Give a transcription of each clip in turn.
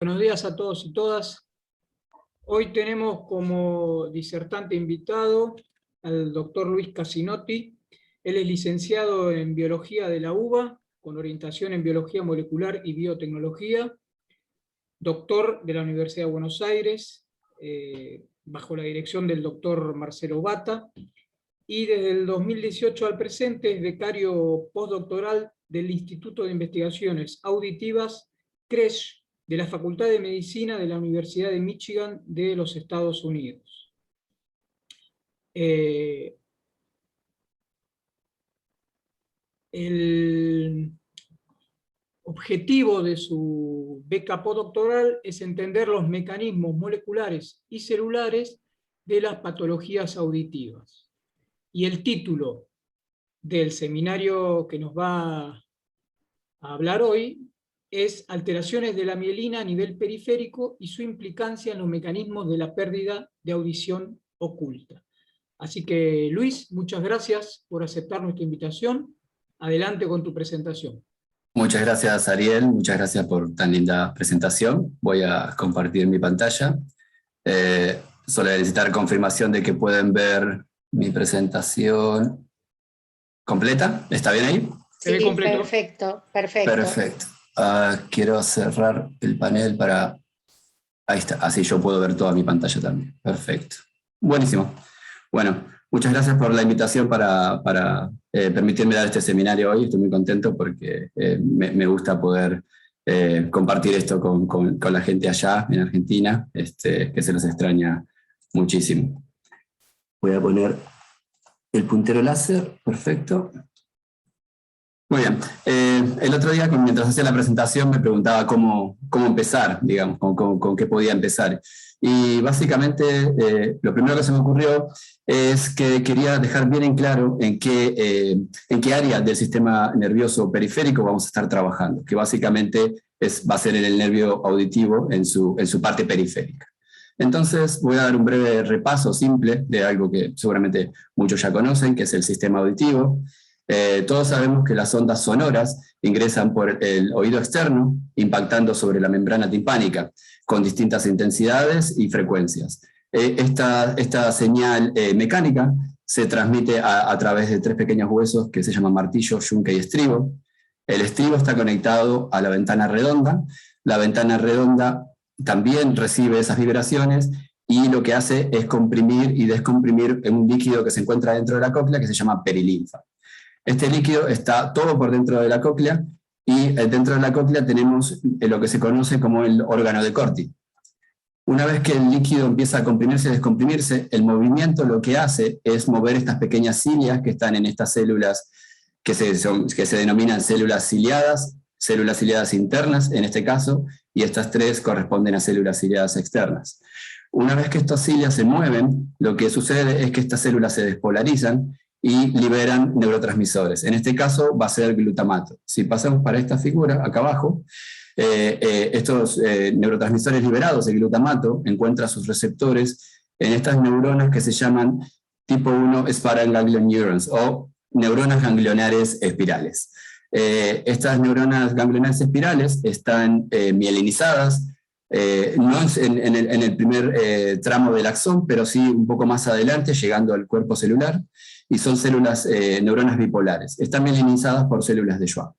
Buenos días a todos y todas. Hoy tenemos como disertante invitado al doctor Luis Casinotti. Él es licenciado en Biología de la UBA, con orientación en Biología Molecular y Biotecnología, doctor de la Universidad de Buenos Aires, bajo la dirección del doctor Marcelo Bata, y desde el 2018 al presente es becario postdoctoral del Instituto de Investigaciones Auditivas, CRESH, de la Facultad de Medicina de la Universidad de Michigan de los Estados Unidos. El objetivo de su beca postdoctoral es entender los mecanismos moleculares y celulares de las patologías auditivas. Y el título del seminario que nos va a hablar hoy es Alteraciones de la mielina a nivel periférico y su implicancia en los mecanismos de la pérdida de audición oculta. Así que, Luis, muchas gracias por aceptar nuestra invitación. Adelante con tu presentación. Muchas gracias, Ariel. Muchas gracias por tan linda presentación. Voy a compartir mi pantalla. Solo necesitar confirmación de que pueden ver mi presentación completa. ¿Está bien ahí? Sí, perfecto, perfecto. Perfecto. Quiero cerrar el panel para... Ahí está, así yo puedo ver toda mi pantalla también. Perfecto. Buenísimo. Bueno, muchas gracias por la invitación para permitirme dar este seminario hoy. Estoy muy contento porque me gusta poder compartir esto con la gente allá en Argentina, que se los extraña muchísimo. Voy a poner el puntero láser. Perfecto. Muy bien. El otro día, mientras hacía la presentación, me preguntaba cómo empezar, digamos, con qué podía empezar. Y básicamente, lo primero que se me ocurrió es que quería dejar bien en claro en qué área del sistema nervioso periférico vamos a estar trabajando, que básicamente va a ser en el nervio auditivo en su parte periférica. Entonces, voy a dar un breve repaso simple de algo que seguramente muchos ya conocen, que es el sistema auditivo. Todos sabemos que las ondas sonoras ingresan por el oído externo, impactando sobre la membrana timpánica, con distintas intensidades y frecuencias. Esta señal mecánica se transmite a través de tres pequeños huesos que se llaman martillo, yunque y estribo. El estribo está conectado a la ventana redonda. La ventana redonda también recibe esas vibraciones y lo que hace es comprimir y descomprimir un líquido que se encuentra dentro de la cóclea que se llama perilinfa. Este líquido está todo por dentro de la cóclea y dentro de la cóclea tenemos lo que se conoce como el órgano de Corti. Una vez que el líquido empieza a comprimirse y descomprimirse, el movimiento lo que hace es mover estas pequeñas cilias que están en estas células que se denominan células ciliadas internas en este caso, y estas tres corresponden a células ciliadas externas. Una vez que estas cilias se mueven, lo que sucede es que estas células se despolarizan y liberan neurotransmisores. En este caso va a ser glutamato. Si pasamos para esta figura, acá abajo, estos neurotransmisores liberados, el glutamato, encuentra sus receptores en estas neuronas que se llaman tipo 1 spiral ganglion neurons, o neuronas ganglionares espirales. Estas neuronas ganglionares espirales están mielinizadas, no en el primer tramo del axón, pero sí un poco más adelante, llegando al cuerpo celular, y son neuronas bipolares. Están mielinizadas por células de Schwann.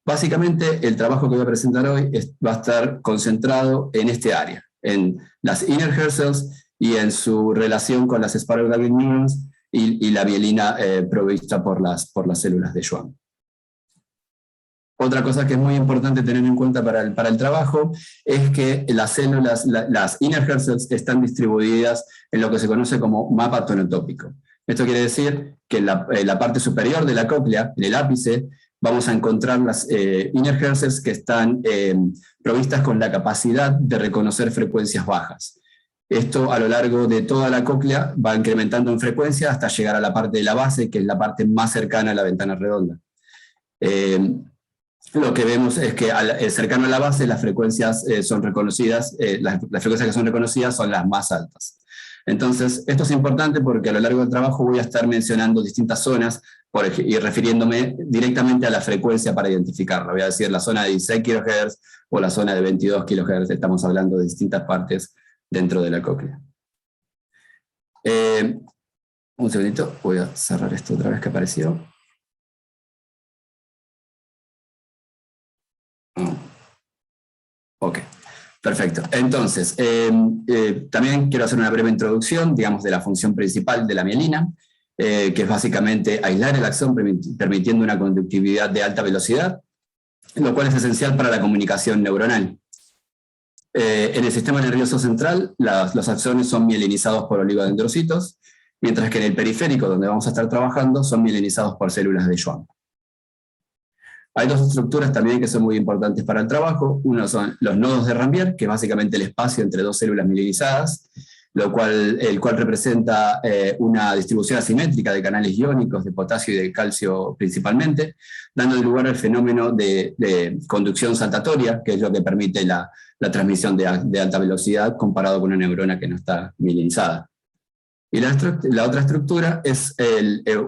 Básicamente, el trabajo que voy a presentar hoy va a estar concentrado en este área, en las inner hair cells y en su relación con las spiral ganglion neurons y la mielina provista por las células de Schwann. Otra cosa que es muy importante tener en cuenta para el trabajo es que las células, las inner hair cells, están distribuidas en lo que se conoce como mapa tonotópico. Esto quiere decir que en la parte superior de la cóclea, en el ápice, vamos a encontrar las inner hair cells que están provistas con la capacidad de reconocer frecuencias bajas. Esto a lo largo de toda la cóclea va incrementando en frecuencia hasta llegar a la parte de la base, que es la parte más cercana a la ventana redonda. Lo que vemos es que cercano a la base las frecuencias son reconocidas, las frecuencias que son reconocidas son las más altas. Entonces, esto es importante porque a lo largo del trabajo voy a estar mencionando distintas zonas y refiriéndome directamente a la frecuencia para identificarla. Voy a decir la zona de 16 kHz o la zona de 22 kHz. Estamos hablando de distintas partes dentro de la cóclea. Un segundito, voy a cerrar esto otra vez que apareció. Ok, perfecto. Entonces, también quiero hacer una breve introducción, digamos, de la función principal de la mielina, que es básicamente aislar el axón permitiendo una conductividad de alta velocidad, lo cual es esencial para la comunicación neuronal. En el sistema nervioso central, los axones son mielinizados por oligodendrocitos, mientras que en el periférico, donde vamos a estar trabajando, son mielinizados por células de Schwann. Hay dos estructuras también que son muy importantes para el trabajo. Uno son los nodos de Rambier, que es básicamente el espacio entre dos células mielinizadas, el cual representa una distribución asimétrica de canales iónicos de potasio y de calcio principalmente, dando lugar al fenómeno de conducción saltatoria, que es lo que permite la transmisión de alta velocidad comparado con una neurona que no está mielinizada. Y la otra estructura es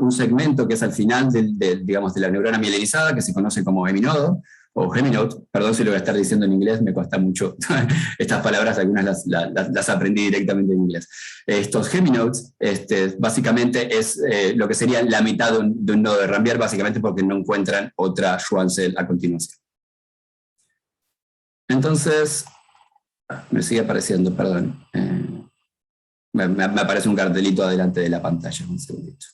un segmento que es al final digamos, de la neurona mielinizada, que se conoce como heminodo, o heminode, perdón si lo voy a estar diciendo en inglés, me cuesta mucho estas palabras, algunas las aprendí directamente en inglés. Estos heminodes básicamente es lo que sería la mitad de un nodo de Rambier, básicamente porque no encuentran otra Schwann cell a continuación. Entonces, me sigue apareciendo, perdón. Me aparece un cartelito adelante de la pantalla, un segundito.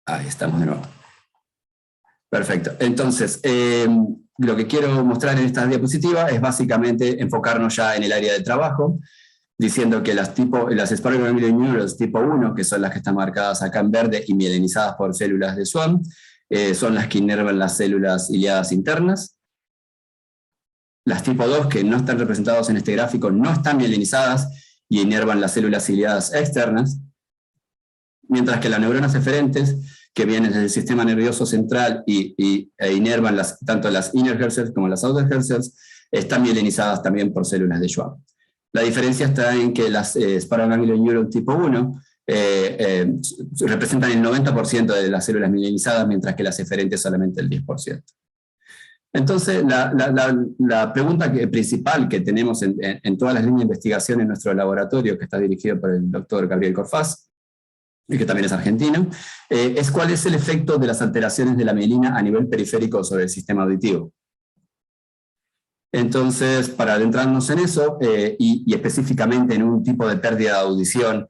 Ahí estamos de nuevo. Perfecto. Entonces, lo que quiero mostrar en esta diapositiva es básicamente enfocarnos ya en el área de trabajo, diciendo que las Sparrow Ganglion Neurons tipo 1, que son las que están marcadas acá en verde y mielinizadas por células de Schwann, son las que inervan las células ciliadas internas. Las tipo 2, que no están representadas en este gráfico, no están mielinizadas y inervan las células ciliadas externas, mientras que las neuronas eferentes, que vienen del sistema nervioso central e inervan tanto las inner hair cells como las outer hair cells, están mielinizadas también por células de Schwann. La diferencia está en que las Sparrow Ganglion Neuron tipo 1 representan el 90% de las células mielinizadas, mientras que las eferentes solamente el 10%. Entonces, la pregunta principal que tenemos en todas las líneas de investigación en nuestro laboratorio, que está dirigido por el doctor Gabriel Corfaz, y que también es argentino, es cuál es el efecto de las alteraciones de la mielina a nivel periférico sobre el sistema auditivo. Entonces, para adentrarnos en eso, y específicamente en un tipo de pérdida de audición,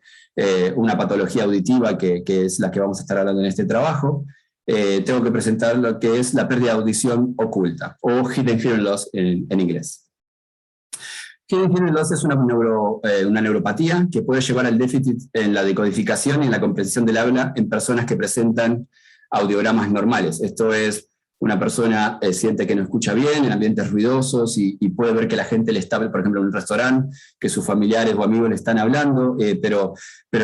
una patología auditiva que es la que vamos a estar hablando en este trabajo, tengo que presentar lo que es la pérdida de audición oculta, o hidden hearing loss en inglés. Hidden hearing loss es una neuropatía que puede llevar al déficit en la decodificación y en la comprensión del habla en personas que presentan audiogramas normales. Esto es, una persona siente que no escucha bien en ambientes ruidosos y puede ver que la gente le está, por ejemplo, en un restaurante, que sus familiares o amigos le están hablando, pero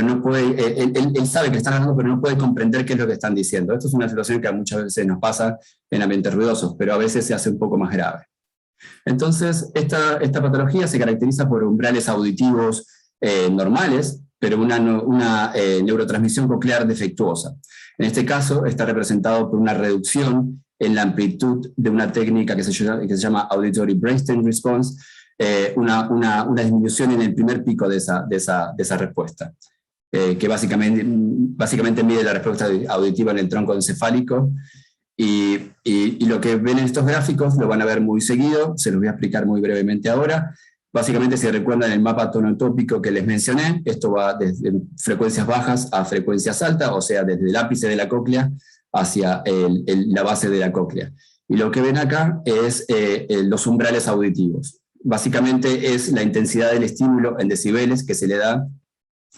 no puede, él sabe que le están hablando, pero no puede comprender qué es lo que están diciendo. Esto es una situación que muchas veces nos pasa en ambientes ruidosos, pero a veces se hace un poco más grave. Entonces, esta patología se caracteriza por umbrales auditivos normales, pero una neurotransmisión coclear defectuosa. En este caso, está representado por una reducción en la amplitud de una técnica que se llama Auditory Brainstem Response, una disminución en el primer pico de esa respuesta, que básicamente mide la respuesta auditiva en el tronco encefálico, y lo que ven en estos gráficos lo van a ver muy seguido, se los voy a explicar muy brevemente ahora. Básicamente, si recuerdan el mapa tonotópico que les mencioné, esto va desde frecuencias bajas a frecuencias altas, o sea, desde el ápice de la cóclea hacia la base de la cóclea. Y lo que ven acá es los umbrales auditivos. Básicamente es la intensidad del estímulo en decibeles que se le da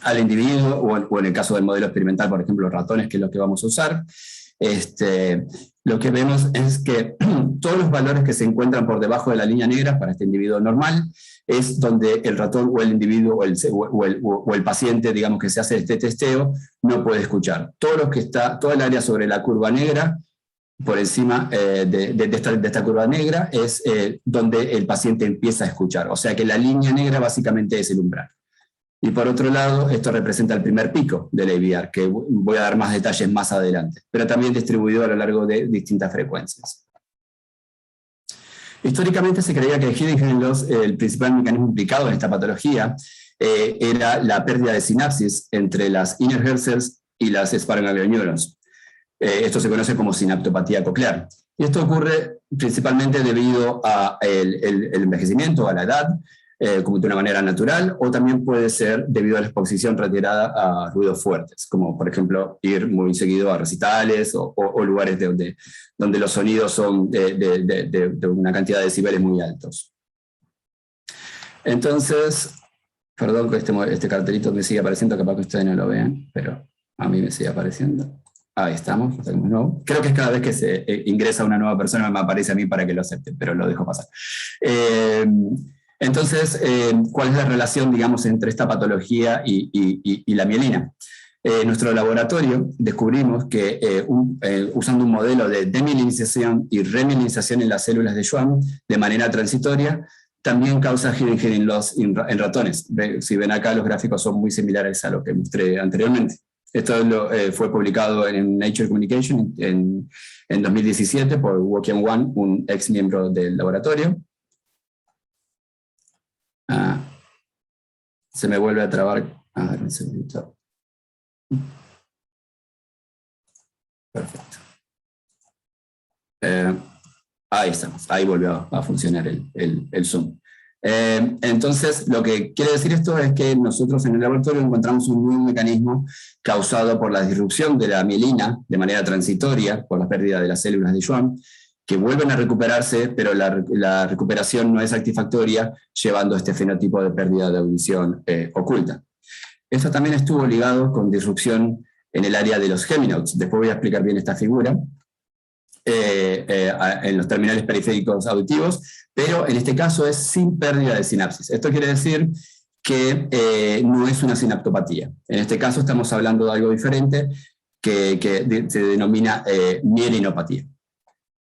al individuo, o en el caso del modelo experimental, por ejemplo, ratones, que es lo que vamos a usar. Lo que vemos es que todos los valores que se encuentran por debajo de la línea negra para este individuo normal es donde el ratón o el individuo o el paciente, digamos, que se hace este testeo, no puede escuchar. Todo el área sobre la curva negra por encima de esta curva negra, es donde el paciente empieza a escuchar. O sea que la línea negra básicamente es el umbral. Y por otro lado, esto representa el primer pico del ABR, que voy a dar más detalles más adelante, pero también distribuido a lo largo de distintas frecuencias. Históricamente se creía que el hidden hearing loss, el principal mecanismo implicado en esta patología, era la pérdida de sinapsis entre las inner hair cells y las spinal ganglion neurons. Esto se conoce como sinaptopatía coclear. Y esto ocurre principalmente debido al envejecimiento, a la edad, como de una manera natural, o también puede ser debido a la exposición reiterada a ruidos fuertes, como por ejemplo ir muy seguido a recitales o lugares donde los sonidos son de una cantidad de decibeles muy altos. Entonces, perdón que este cartelito me sigue apareciendo, capaz que ustedes no lo vean, pero a mí me sigue apareciendo. Ahí estamos, creo que es cada vez que se ingresa una nueva persona me aparece a mí para que lo acepte, pero lo dejo pasar. Entonces, ¿cuál es la relación, digamos, entre esta patología y la mielina? En nuestro laboratorio descubrimos que usando un modelo de demielinización y remielinización en las células de Schwann de manera transitoria, también causa hidden hearing loss en ratones. Si ven acá, los gráficos son muy similares a lo que mostré anteriormente. Esto fue publicado en Nature Communication en 2017 por Wokian Wan, un ex miembro del laboratorio. Se me vuelve a trabar. A ver, un segundito. Perfecto. Ahí estamos. Ahí volvió a funcionar el Zoom. Entonces, lo que quiere decir esto es que nosotros en el laboratorio encontramos un nuevo mecanismo causado por la disrupción de la mielina de manera transitoria, por la pérdida de las células de Schwann, que vuelven a recuperarse, pero la recuperación no es satisfactoria, llevando a este fenotipo de pérdida de audición oculta. Esto también estuvo ligado con disrupción en el área de los heminodes. Después voy a explicar bien esta figura. En los terminales periféricos auditivos, pero en este caso es sin pérdida de sinapsis. Esto quiere decir que no es una sinaptopatía. En este caso estamos hablando de algo diferente que se denomina mielinopatía.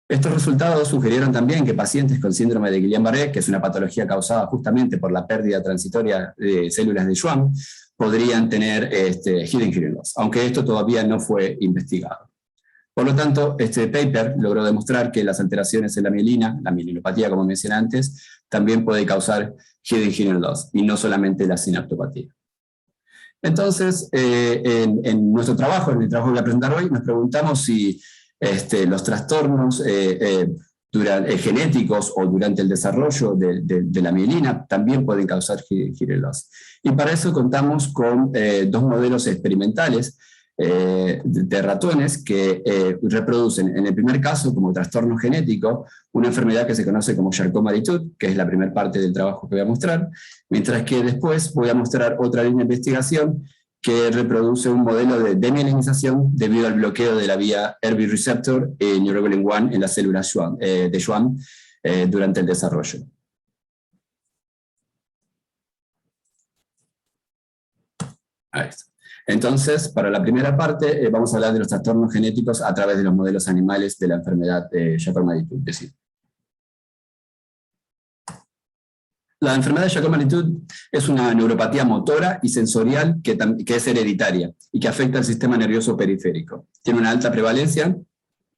Estos resultados sugirieron también que pacientes con síndrome de Guillain-Barré, que es una patología causada justamente por la pérdida transitoria de células de Schwann, podrían tener hidden hearing loss, aunque esto todavía no fue investigado. Por lo tanto, este paper logró demostrar que las alteraciones en la mielina, la mielinopatía como mencioné antes, también puede causar hidden hearing loss, y no solamente la sinaptopatía. Entonces, en nuestro trabajo, en el trabajo que voy a presentar hoy, nos preguntamos si los trastornos genéticos o durante el desarrollo de la mielina también pueden causar hidden hearing loss. Y para eso contamos con dos modelos experimentales de ratones que reproducen, en el primer caso, como trastorno genético, una enfermedad que se conoce como Charcot-Marie-Tooth, que es la primera parte del trabajo que voy a mostrar, mientras que después voy a mostrar otra línea de investigación que reproduce un modelo de demielinización debido al bloqueo de la vía ERBB receptor neuroglin 1 en las células de Schwann durante el desarrollo. Ahí está. Entonces, para la primera parte, vamos a hablar de los trastornos genéticos a través de los modelos animales de la enfermedad de Charcot-Marie-Tooth. La enfermedad de Charcot-Marie-Tooth es una neuropatía motora y sensorial que es hereditaria y que afecta al sistema nervioso periférico. Tiene una alta prevalencia,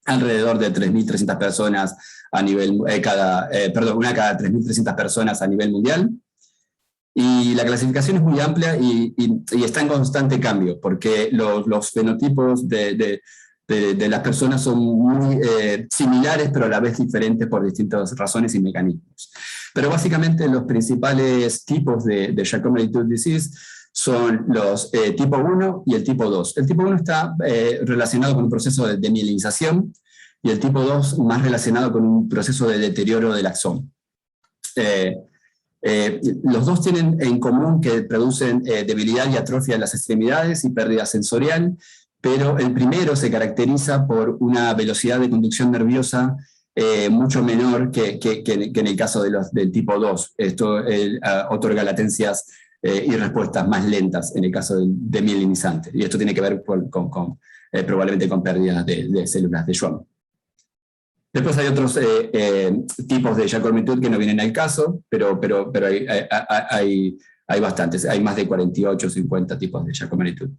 alrededor de 3.300 personas a nivel, una cada 3.300 personas a nivel mundial. Y la clasificación es muy amplia y está en constante cambio, porque los fenotipos de las personas son muy similares, pero a la vez diferentes por distintas razones y mecanismos. Pero básicamente los principales tipos de Charcot-Marie-Tooth disease son los tipo 1 y el tipo 2. El tipo 1 está relacionado con un proceso de demielinización y el tipo 2 más relacionado con un proceso de deterioro del axón. Los dos tienen en común que producen debilidad y atrofia en las extremidades y pérdida sensorial, pero el primero se caracteriza por una velocidad de conducción nerviosa mucho menor que en el caso del tipo 2. Esto otorga latencias y respuestas más lentas en el caso del demielinizante, y esto tiene que ver probablemente con pérdidas de células de Schwann. Después hay otros tipos de Charcot-Marie-Tooth que no vienen al caso, pero hay bastantes, hay más de 48 o 50 tipos de Charcot-Marie-Tooth.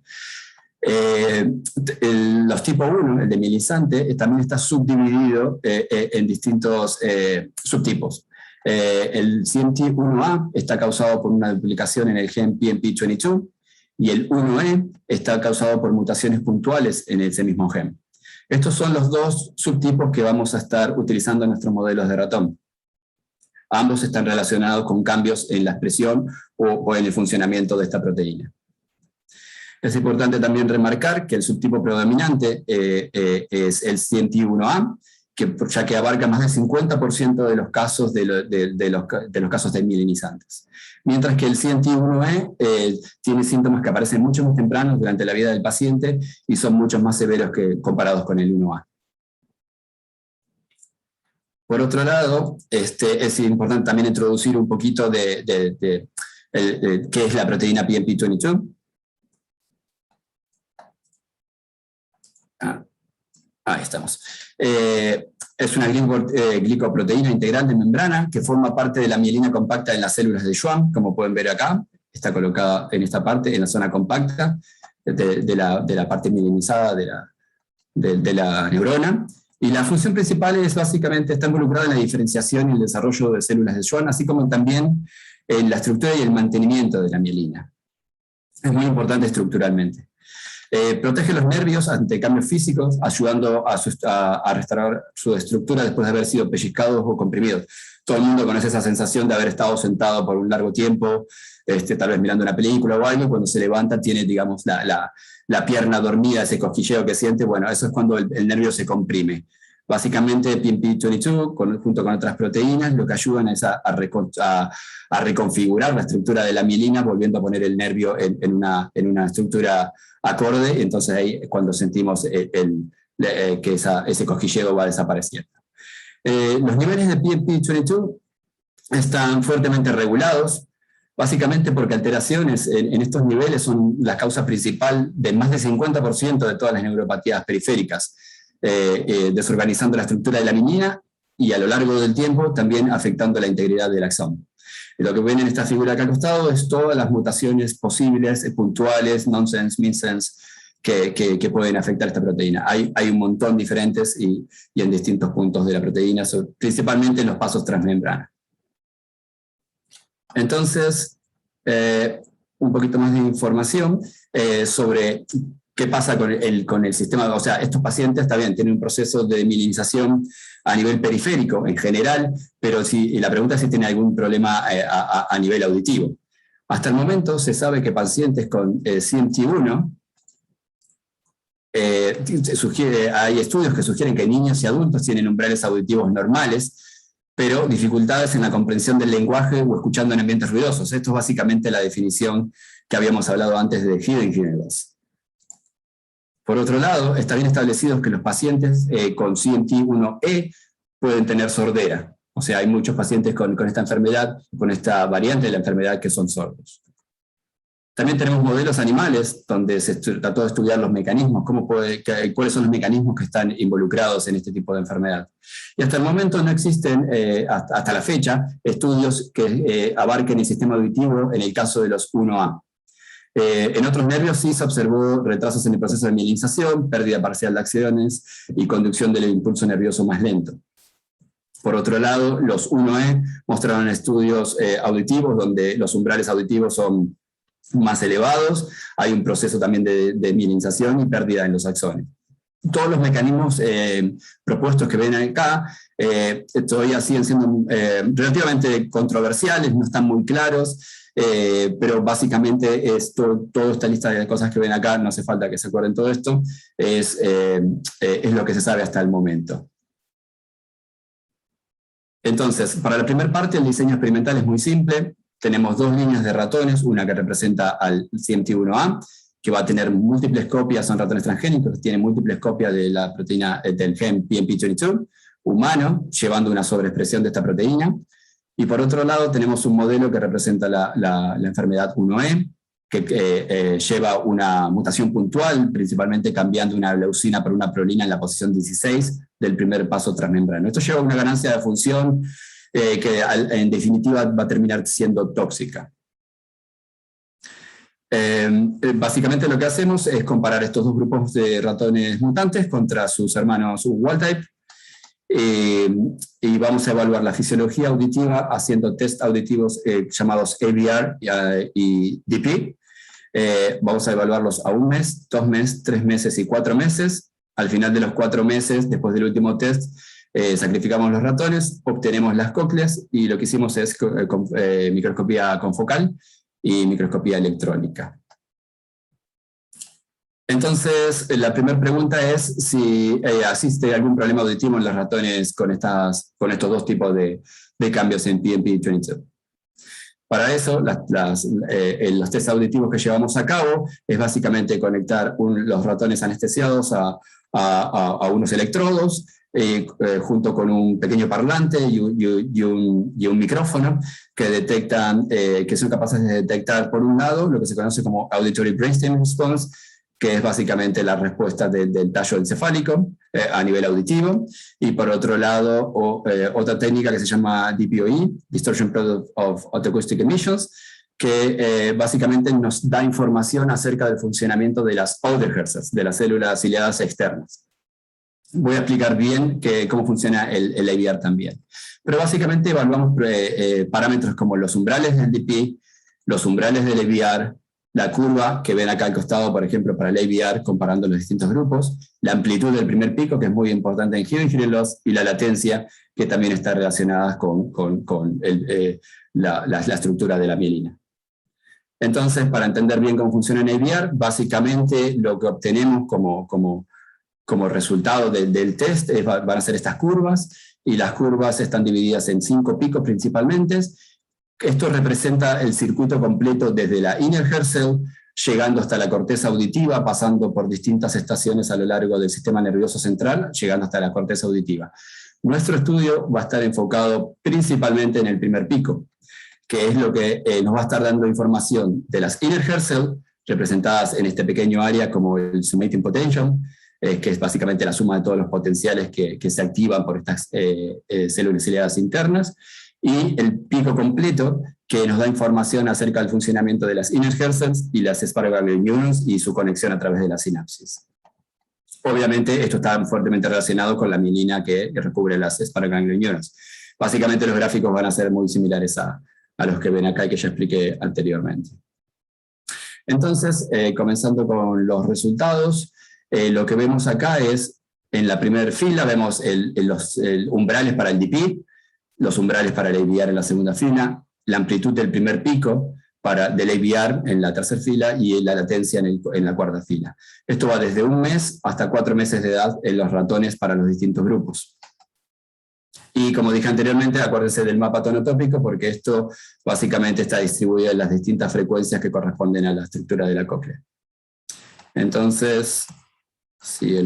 Los tipo 1, el de mielinizante, también está subdividido en distintos subtipos. El CMT1A está causado por una duplicación en el gen PMP22 y el 1E está causado por mutaciones puntuales en ese mismo gen. Estos son los dos subtipos que vamos a estar utilizando en nuestros modelos de ratón. Ambos están relacionados con cambios en la expresión o en el funcionamiento de esta proteína. Es importante también remarcar que el subtipo predominante es el CMT1A, ya que abarca más del 50% de los casos de los casos de mielinizantes. Mientras que el CMT1E tiene síntomas que aparecen mucho más tempranos durante la vida del paciente y son mucho más severos comparados con el 1A. Por otro lado, es importante también introducir un poquito de qué es la proteína PMP22. Ahí estamos. Es una glicoproteína integral de membrana que forma parte de la mielina compacta en las células de Schwann, como pueden ver acá. Está colocada en esta parte, en la zona compacta de la parte mielinizada de la neurona. Y la función principal es básicamente, está involucrada en la diferenciación y el desarrollo de células de Schwann, así como también en la estructura y el mantenimiento de la mielina. Es muy importante estructuralmente. Protege los nervios ante cambios físicos, ayudando a restaurar su estructura después de haber sido pellizcados o comprimidos. Todo el mundo conoce esa sensación de haber estado sentado por un largo tiempo, tal vez mirando una película o algo, cuando se levanta tiene, digamos, la pierna dormida, ese cosquilleo que siente. Bueno, eso es cuando el nervio se comprime. Básicamente, PMP22, junto con otras proteínas, lo que ayudan es a reconfigurar la estructura de la mielina, volviendo a poner el nervio en una estructura acorde, y entonces ahí es cuando sentimos que ese cosquilleo va desapareciendo. Los niveles de PMP22 están fuertemente regulados, básicamente porque alteraciones en estos niveles son la causa principal de más del 50% de todas las neuropatías periféricas, desorganizando la estructura de la mielina y a lo largo del tiempo también afectando la integridad del axón. Lo que ven en esta figura acá al costado es todas las mutaciones posibles, puntuales, nonsense, missense, que pueden afectar esta proteína. Hay un montón diferentes y en distintos puntos de la proteína, principalmente en los pasos transmembrana. Entonces, un poquito más de información sobre qué pasa con el sistema. O sea, estos pacientes, está bien, tienen un proceso de mielinización a nivel periférico en general, pero la pregunta es si tiene algún problema a nivel auditivo. Hasta el momento se sabe que pacientes con CMT1, hay estudios que sugieren que niños y adultos tienen umbrales auditivos normales, pero dificultades en la comprensión del lenguaje o escuchando en ambientes ruidosos. Esto es básicamente la definición que habíamos hablado antes de Hidden-Hidden-Loss. Por otro lado, está bien establecido que los pacientes con CMT1E pueden tener sordera. O sea, hay muchos pacientes con esta enfermedad, con esta variante de la enfermedad que son sordos. También tenemos modelos animales donde se trató de estudiar los mecanismos, cuáles son los mecanismos que están involucrados en este tipo de enfermedad. Y hasta el momento no existen, hasta la fecha, estudios que abarquen el sistema auditivo en el caso de los 1A. En otros nervios sí se observó retrasos en el proceso de mielinización, pérdida parcial de axiones y conducción del impulso nervioso más lento. Por otro lado, los 1E mostraron estudios auditivos donde los umbrales auditivos son más elevados, hay un proceso también de mielinización y pérdida en los axones. Todos los mecanismos propuestos que ven acá todavía siguen siendo relativamente controversiales, no están muy claros, pero básicamente toda esta lista de cosas que ven acá, no hace falta que se acuerden todo esto, es lo que se sabe hasta el momento. Entonces, para la primera parte, el diseño experimental es muy simple. Tenemos dos líneas de ratones, una que representa al CMT1A, que va a tener múltiples copias, son ratones transgénicos, que tienen múltiples copias de la proteína del gen PMP22, humano, llevando una sobreexpresión de esta proteína. Y por otro lado tenemos un modelo que representa la enfermedad 1E, que lleva una mutación puntual, principalmente cambiando una leucina por una prolina en la posición 16 del primer paso transmembrano. Esto lleva a una ganancia de función que en definitiva va a terminar siendo tóxica. Básicamente lo que hacemos es comparar estos dos grupos de ratones mutantes contra sus hermanos wild-type, y vamos a evaluar la fisiología auditiva haciendo test auditivos llamados ABR y DP. Vamos a evaluarlos a 1 mes, 2 meses, 3 meses y 4 meses. Al final de los 4 meses, después del último test, sacrificamos los ratones, obtenemos las cócleas y lo que hicimos es microscopía confocal y microscopía electrónica. Entonces, la primera pregunta es si existe algún problema auditivo en los ratones con estos dos tipos de cambios en PNP22. Para eso, los test auditivos que llevamos a cabo es básicamente conectar los ratones anestesiados a unos electrodos, junto con un pequeño parlante y un micrófono que detectan, que son capaces de detectar, por un lado, lo que se conoce como Auditory Brainstem Response, que es básicamente la respuesta del tallo encefálico a nivel auditivo, y por otro lado, otra técnica que se llama DPOE, Distortion Product of Otoacoustic Emissions, que básicamente nos da información acerca del funcionamiento de las Oderherces, de las células ciliadas externas. Voy a explicar bien cómo funciona el ABR también. Pero básicamente evaluamos parámetros como los umbrales del DP, los umbrales del ABR, la curva que ven acá al costado, por ejemplo, para el ABR, comparando los distintos grupos, la amplitud del primer pico, que es muy importante en hearing loss, y la latencia, que también está relacionada con la estructura de la mielina. Entonces, para entender bien cómo funciona el ABR, básicamente lo que obtenemos como resultado del test van a ser estas curvas, y las curvas están divididas en 5 picos principalmente. Esto representa el circuito completo desde la inner hair cell, llegando hasta la corteza auditiva, pasando por distintas estaciones a lo largo del sistema nervioso central, llegando hasta la corteza auditiva. Nuestro estudio va a estar enfocado principalmente en el primer pico, que es lo que nos va a estar dando información de las inner hair cell, representadas en este pequeño área como el summating potential, que es básicamente la suma de todos los potenciales que se activan por estas células ciliadas internas, y el pico completo, que nos da información acerca del funcionamiento de las inner hair cells y las spinal ganglion neurons y su conexión a través de la sinapsis. Obviamente esto está fuertemente relacionado con la mielina que recubre las spinal ganglion neurons. Básicamente los gráficos van a ser muy similares a los que ven acá y que ya expliqué anteriormente. Entonces, comenzando con los resultados, lo que vemos acá es, en la primera fila vemos los umbrales para el DP, los umbrales para el ABR en la segunda fila, la amplitud del primer pico del ABR en la tercera fila y la latencia en la cuarta fila. Esto va desde 1 mes hasta 4 meses de edad en los ratones para los distintos grupos. Y como dije anteriormente, acuérdense del mapa tonotópico, porque esto básicamente está distribuido en las distintas frecuencias que corresponden a la estructura de la cóclea. Entonces, si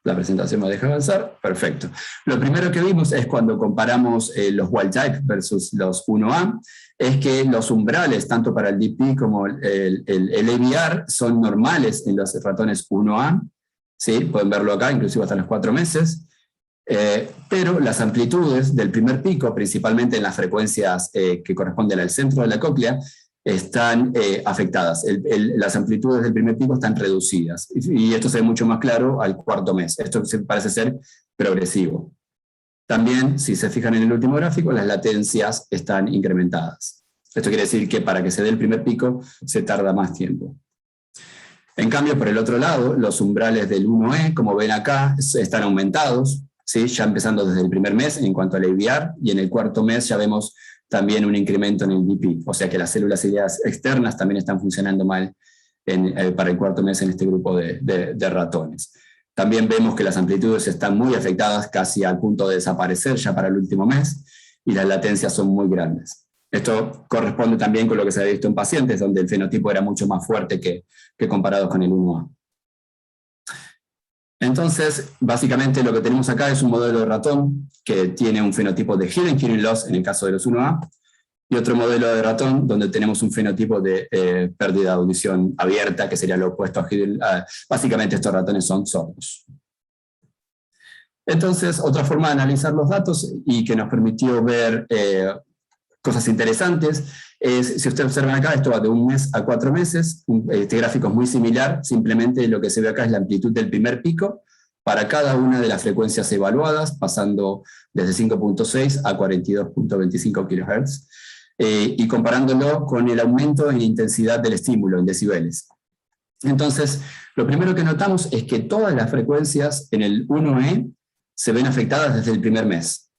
la presentación me deja avanzar, perfecto. Lo primero que vimos es cuando comparamos los wild type versus los 1A, es que los umbrales, tanto para el DP como el ABR, son normales en los ratones 1A, ¿sí? Pueden verlo acá, inclusive hasta los 4 meses, pero las amplitudes del primer pico, principalmente en las frecuencias que corresponden al centro de la cóclea, están afectadas. Las amplitudes del primer pico están reducidas, y esto se ve mucho más claro al 4.º mes. Esto parece ser progresivo. También, si se fijan en el último gráfico, las latencias están incrementadas. Esto quiere decir que para que se dé el primer pico se tarda más tiempo. En cambio, por el otro lado, los umbrales del 1E, como ven acá, están aumentados, ¿sí? Ya empezando desde el primer mes en cuanto al ABR, y en el 4.º mes ya vemos también un incremento en el DP, o sea que las células ciliadas externas también están funcionando mal para el 4.º mes en este grupo de ratones. También vemos que las amplitudes están muy afectadas, casi al punto de desaparecer ya para el último mes, y las latencias son muy grandes. Esto corresponde también con lo que se ha visto en pacientes, donde el fenotipo era mucho más fuerte que comparado con el 1A. Entonces, básicamente lo que tenemos acá es un modelo de ratón que tiene un fenotipo de hearing loss en el caso de los 1A, y otro modelo de ratón donde tenemos un fenotipo de pérdida de audición abierta, que sería lo opuesto a básicamente estos ratones son sordos. Entonces, otra forma de analizar los datos y que nos permitió ver cosas interesantes es, si ustedes observan acá, esto va de 1 mes a 4 meses, este gráfico es muy similar, simplemente lo que se ve acá es la amplitud del primer pico para cada una de las frecuencias evaluadas, pasando desde 5.6 a 42.25 kHz, y comparándolo con el aumento en intensidad del estímulo, en decibeles. Entonces, lo primero que notamos es que todas las frecuencias en el 1E se ven afectadas desde el primer mes,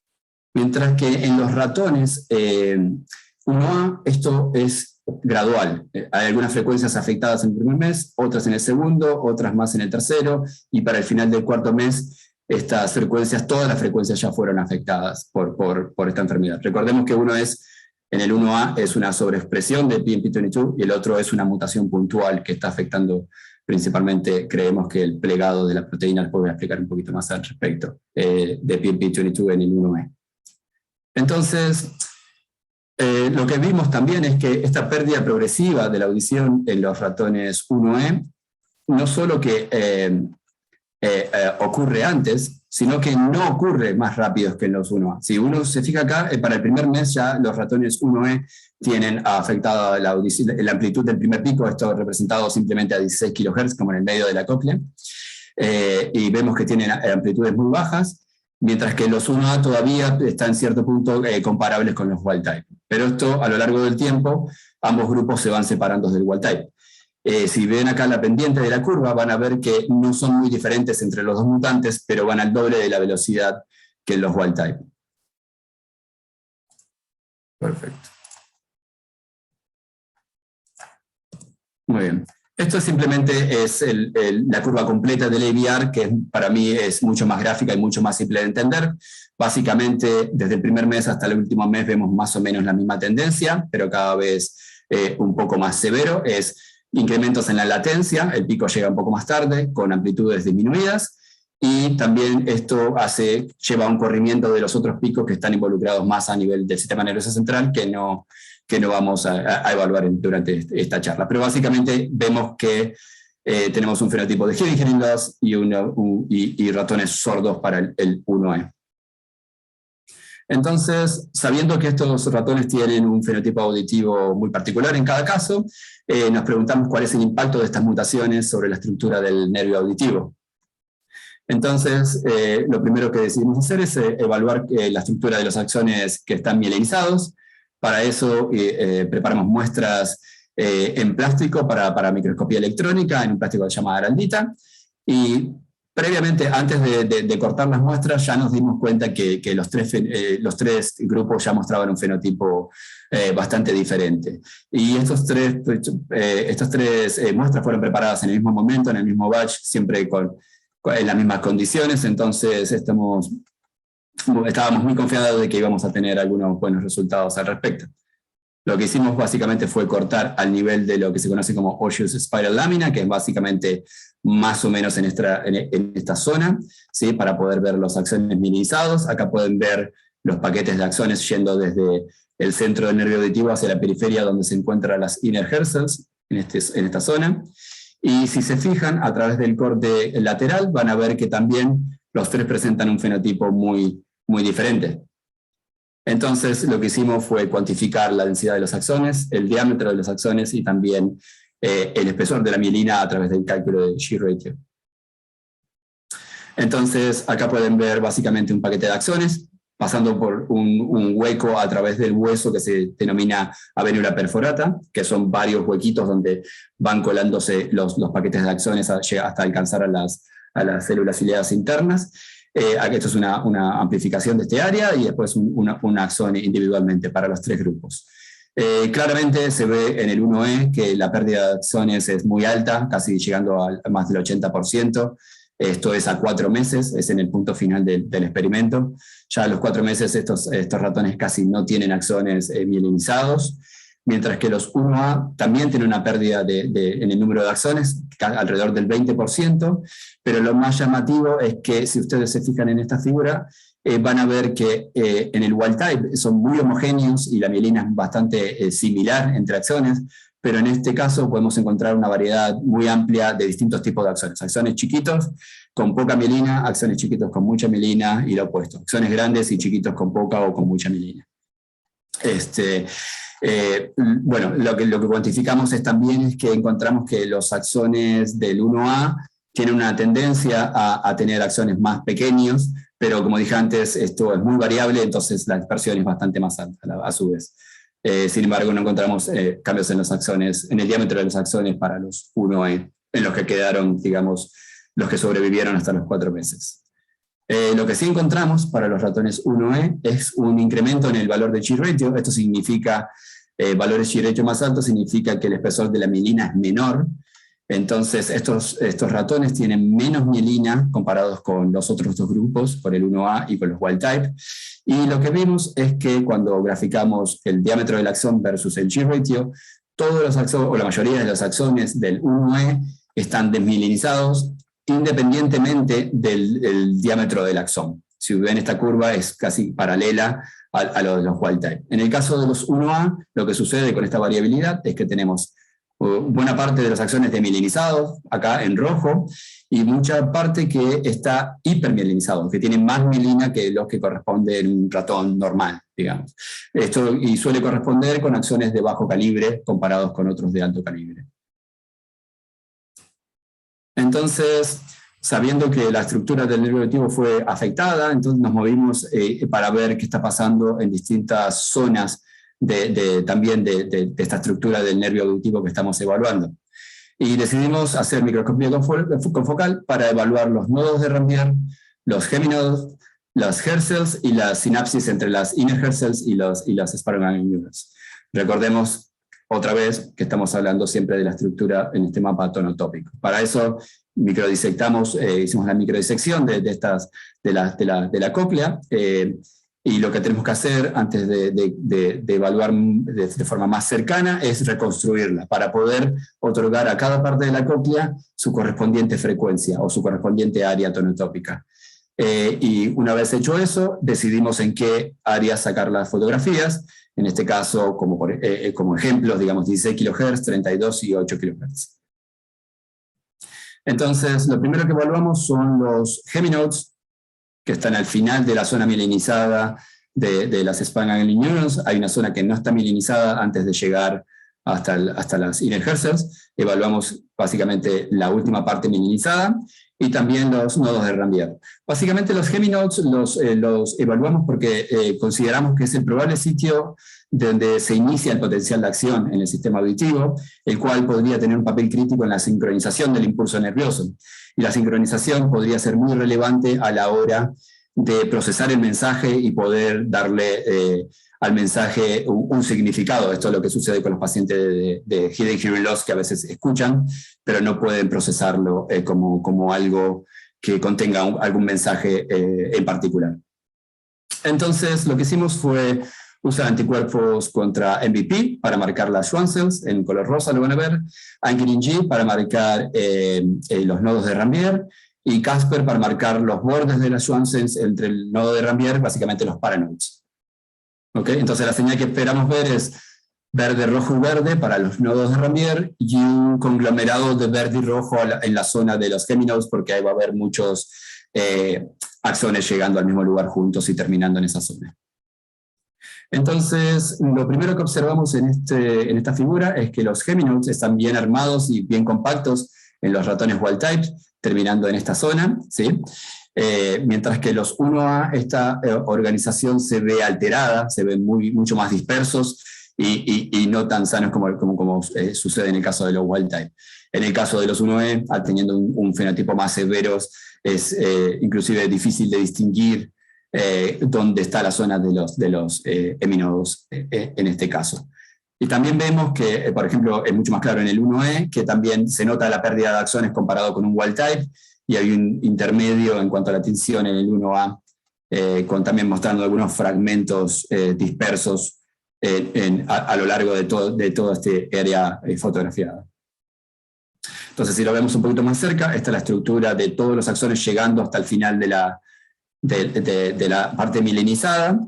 mientras que en los ratones 1A esto es gradual. Hay algunas frecuencias afectadas en el primer mes, otras en el segundo, otras más en el tercero, y para el final del cuarto mes estas frecuencias, todas las frecuencias ya fueron afectadas por esta enfermedad. Recordemos que uno es, en el 1A es una sobreexpresión de PMP22 y el otro es una mutación puntual que está afectando principalmente, creemos que el plegado de la proteína, les voy a explicar un poquito más al respecto, de PMP22 en el 1E. Entonces, lo que vimos también es que esta pérdida progresiva de la audición en los ratones 1E, no solo que ocurre antes, sino que no ocurre más rápido que en los 1A. Si uno se fija acá, para el primer mes ya los ratones 1E tienen afectada la amplitud del primer pico, esto representado simplemente a 16 kHz, como en el medio de la cóclea, y vemos que tienen amplitudes muy bajas, mientras que los 1A todavía están en cierto punto comparables con los wild type. Pero esto, a lo largo del tiempo, ambos grupos se van separando del wild type. Si ven acá la pendiente de la curva, van a ver que no son muy diferentes entre los dos mutantes, pero van al doble de la velocidad que en los wild type. Perfecto. Muy bien. Esto simplemente es la curva completa del ABR, que para mí es mucho más gráfica y mucho más simple de entender. Básicamente, desde el primer mes hasta el último mes vemos más o menos la misma tendencia, pero cada vez un poco más severo. Es incrementos en la latencia, el pico llega un poco más tarde, con amplitudes disminuidas, y también esto lleva a un corrimiento de los otros picos que están involucrados más a nivel del sistema nervioso central, que no vamos a evaluar durante esta charla. Pero básicamente vemos que tenemos un fenotipo de hearing loss y ratones sordos para el 1E. Entonces, sabiendo que estos ratones tienen un fenotipo auditivo muy particular en cada caso, nos preguntamos cuál es el impacto de estas mutaciones sobre la estructura del nervio auditivo. Entonces, lo primero que decidimos hacer es evaluar la estructura de los axones que están mielinizados. Para eso preparamos muestras en plástico para microscopía electrónica, en un plástico que se llama araldita, y previamente, antes de cortar las muestras, ya nos dimos cuenta que los tres grupos ya mostraban un fenotipo bastante diferente. Y estas tres muestras fueron preparadas en el mismo momento, en el mismo batch, siempre en las mismas condiciones, entonces estábamos muy confiados de que íbamos a tener algunos buenos resultados al respecto. Lo que hicimos básicamente fue cortar al nivel de lo que se conoce como Osseous Spiral Lamina, que es básicamente más o menos en esta zona, ¿sí? Para poder ver los axones mielinizados. Acá pueden ver los paquetes de axones yendo desde el centro del nervio auditivo hacia la periferia, donde se encuentran las inner hair cells, en esta zona. Y si se fijan, a través del corte lateral, van a ver que también los tres presentan un fenotipo muy, muy diferente. Entonces, lo que hicimos fue cuantificar la densidad de los axones, el diámetro de los axones y también el espesor de la mielina a través del cálculo de G-ratio. Entonces, acá pueden ver básicamente un paquete de axones, pasando por un hueco a través del hueso que se denomina avénula perforata, que son varios huequitos donde van colándose los paquetes de axones hasta alcanzar a las células ciliadas internas. Aquí esto es una amplificación de este área y después un axón individualmente para los tres grupos. Claramente se ve en el 1E que la pérdida de axones es muy alta, casi llegando a más del 80%. Esto es a 4 meses, es en el punto final del experimento. Ya a los 4 meses estos ratones casi no tienen axones mielinizados, mientras que los 1A también tienen una pérdida en el número de axones, alrededor del 20%, pero lo más llamativo es que si ustedes se fijan en esta figura, van a ver que en el wild type son muy homogéneos y la mielina es bastante similar entre axones, pero en este caso podemos encontrar una variedad muy amplia de distintos tipos de axones. Axones chiquitos con poca mielina, axones chiquitos con mucha mielina y lo opuesto. Axones grandes y chiquitos con poca o con mucha mielina. Bueno, lo que cuantificamos es que encontramos que los axones del 1A tienen una tendencia a tener axones más pequeños, pero como dije antes, esto es muy variable, entonces la dispersión es bastante más alta a su vez. Sin embargo, no encontramos cambios en los axones, en el diámetro de los axones para los 1E, en los que quedaron, digamos, los que sobrevivieron hasta los 4 meses. Lo que sí encontramos para los ratones 1E es un incremento en el valor de G-ratio. Esto significa, valores G-ratio más altos significa que el espesor de la mielina es menor. Entonces, estos ratones tienen menos mielina comparados con los otros dos grupos, por el 1A y con los wild type. Y lo que vimos es que cuando graficamos el diámetro del axón versus el G-ratio, todos los axones, o la mayoría de los axones del 1E están desmielinizados independientemente del diámetro del axón. Si ven, esta curva es casi paralela a lo de los wild type. En el caso de los 1A, lo que sucede con esta variabilidad es que tenemos buena parte de los axones desmielinizados, acá en rojo, y mucha parte que está hipermielinizado, que tiene más mielina que los que corresponde en un ratón normal, digamos. Esto y suele corresponder con axones de bajo calibre comparados con otros de alto calibre. Entonces, sabiendo que la estructura del nervio auditivo fue afectada, entonces nos movimos para ver qué está pasando en distintas zonas también de esta estructura del nervio auditivo que estamos evaluando. Y decidimos hacer microscopía confocal para evaluar los nodos de Rambier, los geminodos, las hair cells y las sinapsis entre las inner hair cells y las spiral neurons. Recordemos otra vez que estamos hablando siempre de la estructura en este mapa tonotópico. Para eso microdisectamos, hicimos la microdisección de la cóclea, y lo que tenemos que hacer antes de evaluar de forma más cercana es reconstruirla para poder otorgar a cada parte de la cóclea su correspondiente frecuencia o su correspondiente área tonotópica. Y una vez hecho eso, decidimos en qué áreas sacar las fotografías, en este caso como ejemplos, digamos 16 kHz, 32 y 8 kHz. Entonces, lo primero que evaluamos son los geminodes, que están al final de la zona mielinizada de las spinal neurons. Hay una zona que no está mielinizada antes de llegar hasta las inner hair cells. Evaluamos básicamente la última parte mielinizada y también los nodos de Rambier. Básicamente los geminodes los evaluamos porque consideramos que es el probable sitio donde se inicia el potencial de acción en el sistema auditivo, el cual podría tener un papel crítico en la sincronización del impulso nervioso. Y la sincronización podría ser muy relevante a la hora de procesar el mensaje y poder darle al mensaje un significado. Esto es lo que sucede con los pacientes de hidden hearing loss, que a veces escuchan, pero no pueden procesarlo como algo que contenga algún mensaje en particular. Entonces, lo que hicimos fue usar anticuerpos contra MVP para marcar las Schwann cells, en color rosa lo van a ver, Ankyrin G para marcar los nodos de Rambier, y Casper para marcar los bordes de las Schwann cells entre el nodo de Rambier, básicamente los paranodes. ¿Okay? Entonces la señal que esperamos ver es verde, rojo y verde para los nodos de Rambier, y un conglomerado de verde y rojo en la zona de los geminodes, porque ahí va a haber muchos axones llegando al mismo lugar juntos y terminando en esa zona. Entonces, lo primero que observamos en esta figura es que los geminodes están bien armados y bien compactos en los ratones wild type, terminando en esta zona, ¿sí? Mientras que los 1A, esta organización se ve alterada, se ven mucho más dispersos y no tan sanos como sucede en el caso de los wild type. En el caso de los 1E, teniendo un fenotipo más severo, es inclusive difícil de distinguir dónde está la zona de los heminodos en este caso. Y también vemos que, por ejemplo, es mucho más claro en el 1E, que también se nota la pérdida de axones comparado con un wild type, y hay un intermedio en cuanto a la tinción en el 1A, también mostrando algunos fragmentos dispersos a lo largo de toda esta área fotografiada. Entonces, si lo vemos un poquito más cerca, esta es la estructura de todos los axones llegando hasta el final de de la parte mielinizada,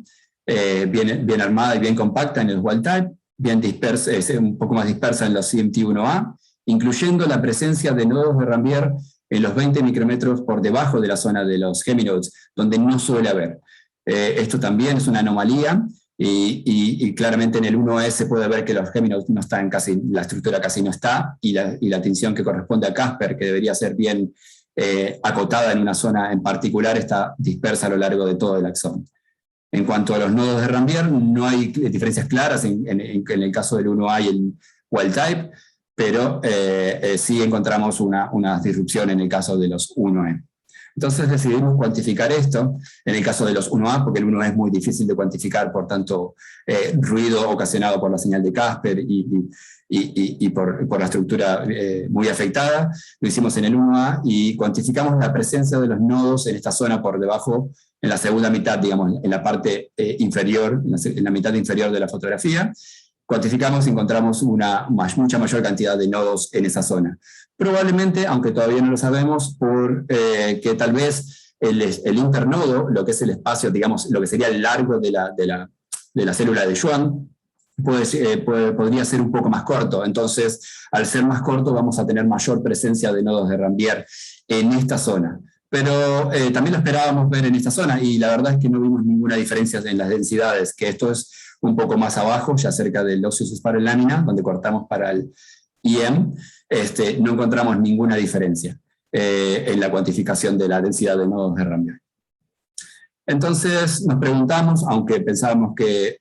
bien armada y bien compacta en el wild type, bien dispersa, un poco más dispersa en los CMT1A, incluyendo la presencia de nodos de Rambier en los 20 micrómetros por debajo de la zona de los heminodes, donde no suele haber. Esto también es una anomalía, y claramente en el 1E se puede ver que los heminodes no están casi, la estructura casi no está, y la tensión que corresponde a Casper, que debería ser bien acotada en una zona en particular, está dispersa a lo largo de todo el axón. En cuanto a los nodos de Rambier, no hay diferencias claras en el caso del 1A y el wild type, pero sí encontramos una disrupción en el caso de los 1E. Entonces decidimos cuantificar esto en el caso de los 1A, porque el 1A es muy difícil de cuantificar por tanto ruido ocasionado por la señal de Casper y por la estructura muy afectada. Lo hicimos en el 1A y cuantificamos la presencia de los nodos en esta zona por debajo, en la segunda mitad, digamos, en la parte inferior, en la mitad inferior de la fotografía. Cuantificamos y encontramos mucha mayor cantidad de nodos en esa zona. Probablemente, aunque todavía no lo sabemos, que tal vez el internodo, lo que es el espacio, digamos, lo que sería el largo de la célula de Schwann, podría ser un poco más corto. Entonces, al ser más corto, vamos a tener mayor presencia de nodos de Rambier en esta zona. Pero también lo esperábamos ver en esta zona, y la verdad es que no vimos ninguna diferencia en las densidades, que esto es un poco más abajo, ya cerca del Osseous Spiral Lamina, donde cortamos para el IM, no encontramos ninguna diferencia en la cuantificación de la densidad de nodos de Rambier. Entonces nos preguntamos, aunque pensábamos que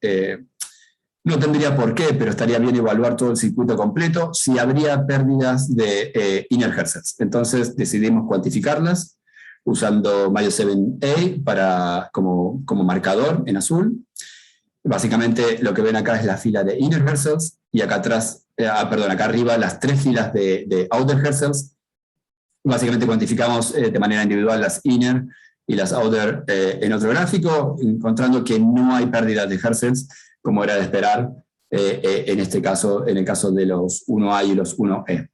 no tendría por qué, pero estaría bien evaluar todo el circuito completo, si habría pérdidas de inner hertz. Entonces decidimos cuantificarlas usando Mayo 7A como marcador en azul. Básicamente lo que ven acá es la fila de inner hertz, y acá atrás, acá arriba las 3 filas de outer hertz. Básicamente cuantificamos de manera individual las inner y las outer en otro gráfico, encontrando que no hay pérdida de hertz, como era de esperar en este caso, en el caso de los 1A y los 1E.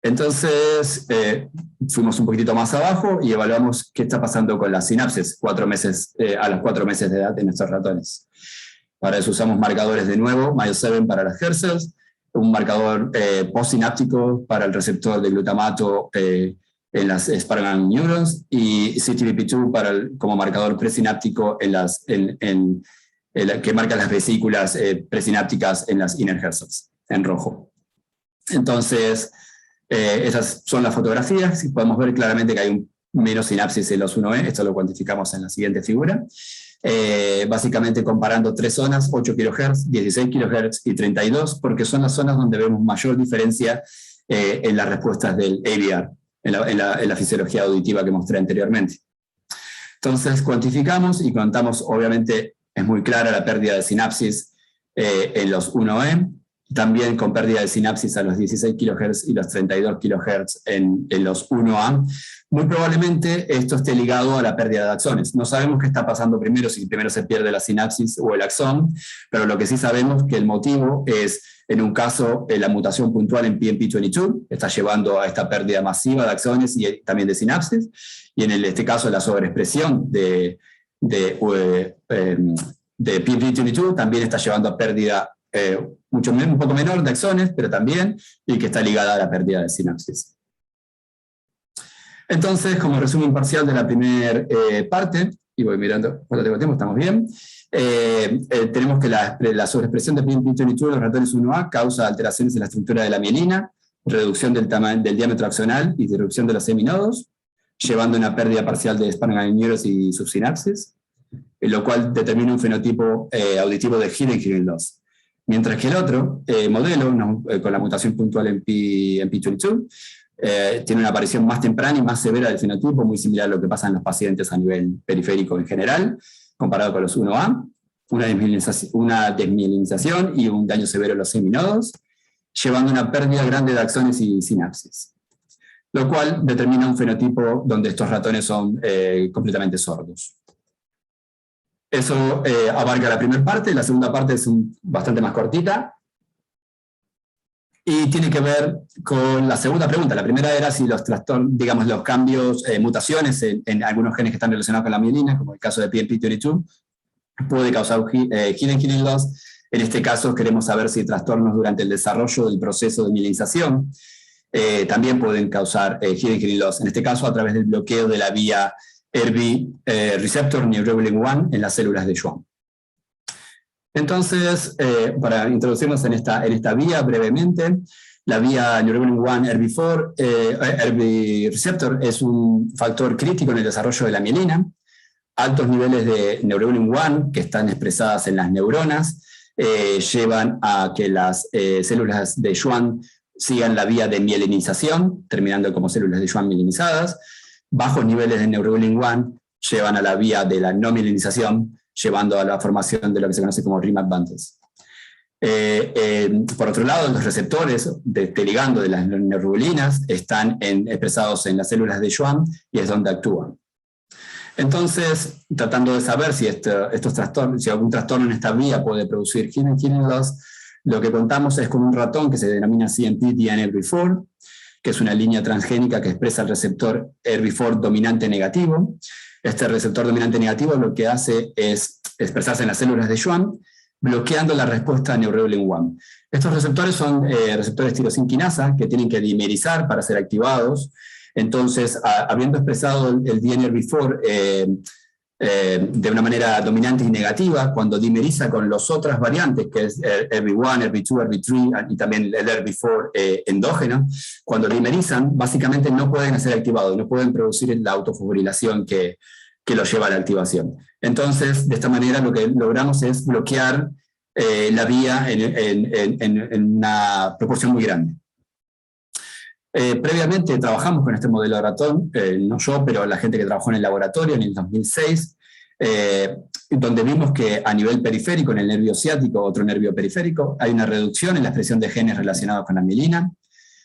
Entonces, fuimos un poquitito más abajo y evaluamos qué está pasando con las sinapsis a los 4 meses de edad en estos ratones. Para eso usamos marcadores de nuevo, Mayo 7 para las hertz, un marcador postsináptico para el receptor de glutamato en las Spargan neurons, y CTBP2 como marcador presináptico que marca las vesículas presinápticas en las inner hertz, en rojo. Entonces, esas son las fotografías, y podemos ver claramente que hay menos sinapsis en los 1E, esto lo cuantificamos en la siguiente figura. Básicamente comparando 3 zonas, 8 kHz, 16 kHz y 32, porque son las zonas donde vemos mayor diferencia en las respuestas del AVR, en la fisiología auditiva que mostré anteriormente. Entonces cuantificamos y contamos, obviamente es muy clara la pérdida de sinapsis en los 1E, también con pérdida de sinapsis a los 16 kHz y los 32 kHz en los 1A. Muy probablemente esto esté ligado a la pérdida de axones. No sabemos qué está pasando primero, si primero se pierde la sinapsis o el axón, pero lo que sí sabemos que el motivo es, en un caso, la mutación puntual en PMP22, que está llevando a esta pérdida masiva de axones y también de sinapsis, y en este caso la sobreexpresión de PMP22 también está llevando a pérdida un poco menor de axones, pero también, y que está ligada a la pérdida de sinapsis. Entonces, como resumen parcial de la primera parte, y voy mirando cuánto tengo tiempo, estamos bien, tenemos que la sobreexpresión de PMP22 en los ratones 1A causa alteraciones en la estructura de la mielina, reducción del diámetro axonal y disrupción de los seminodos, llevando a una pérdida parcial de Spargan neurons y subsinapsis, lo cual determina un fenotipo auditivo de hearing loss. Mientras que el otro modelo, con la mutación puntual en P22, tiene una aparición más temprana y más severa del fenotipo, muy similar a lo que pasa en los pacientes a nivel periférico en general, comparado con los 1A, una desmielinización y un daño severo en los seminodos, llevando a una pérdida grande de axones y sinapsis, lo cual determina un fenotipo donde estos ratones son completamente sordos. Eso abarca la primera parte. La segunda parte es bastante más cortita. Y tiene que ver con la segunda pregunta. La primera era si los trastornos, digamos, los cambios, mutaciones en algunos genes que están relacionados con la mielina, como el caso de PNP22, puede causar healing loss. En este caso queremos saber si trastornos durante el desarrollo del proceso de mielinización también pueden causar healing loss. En este caso a través del bloqueo de la vía ERB receptor neuroblin 1 en las células de Schwann. Entonces, para introducirnos en esta vía brevemente, la vía neuroblin 1 ERB4, ERB receptor es un factor crítico en el desarrollo de la mielina. Altos niveles de neuroblin 1 que están expresadas en las neuronas llevan a que las células de Schwann sigan la vía de mielinización, terminando como células de Schwann mielinizadas. Bajos niveles de neuroblin 1 llevan a la vía de la no mielinización, llevando a la formación de lo que se conoce como rim advantage. Por otro lado, los receptores de ligando de las neuroblinas están expresados en las células de Schwann y es donde actúan. Entonces, tratando de saber si, estos trastornos, si algún trastorno en esta vía puede producir healing loss, lo que contamos es con un ratón que se denomina CMP-DNA-ERB4, que es una línea transgénica que expresa el receptor ERB4 dominante negativo. Este receptor dominante negativo lo que hace es expresarse en las células de Schwann, bloqueando la respuesta a neuroblin 1. Estos receptores son receptores tirosinquinasa que tienen que dimerizar para ser activados. Entonces, habiendo expresado el DNA-ERB4 de una manera dominante y negativa, cuando dimeriza con las otras variantes, que es ERB1, ERB2, ERB3 y también el ERB4 endógeno, cuando dimerizan, básicamente no pueden ser activados, no pueden producir la autofosforilación que lo lleva a la activación. Entonces, de esta manera lo que logramos es bloquear la vía en una proporción muy grande. Previamente trabajamos con este modelo de ratón, no yo, pero la gente que trabajó en el laboratorio en el 2006, donde vimos que a nivel periférico, en el nervio ciático, otro nervio periférico, hay una reducción en la expresión de genes relacionados con la mielina,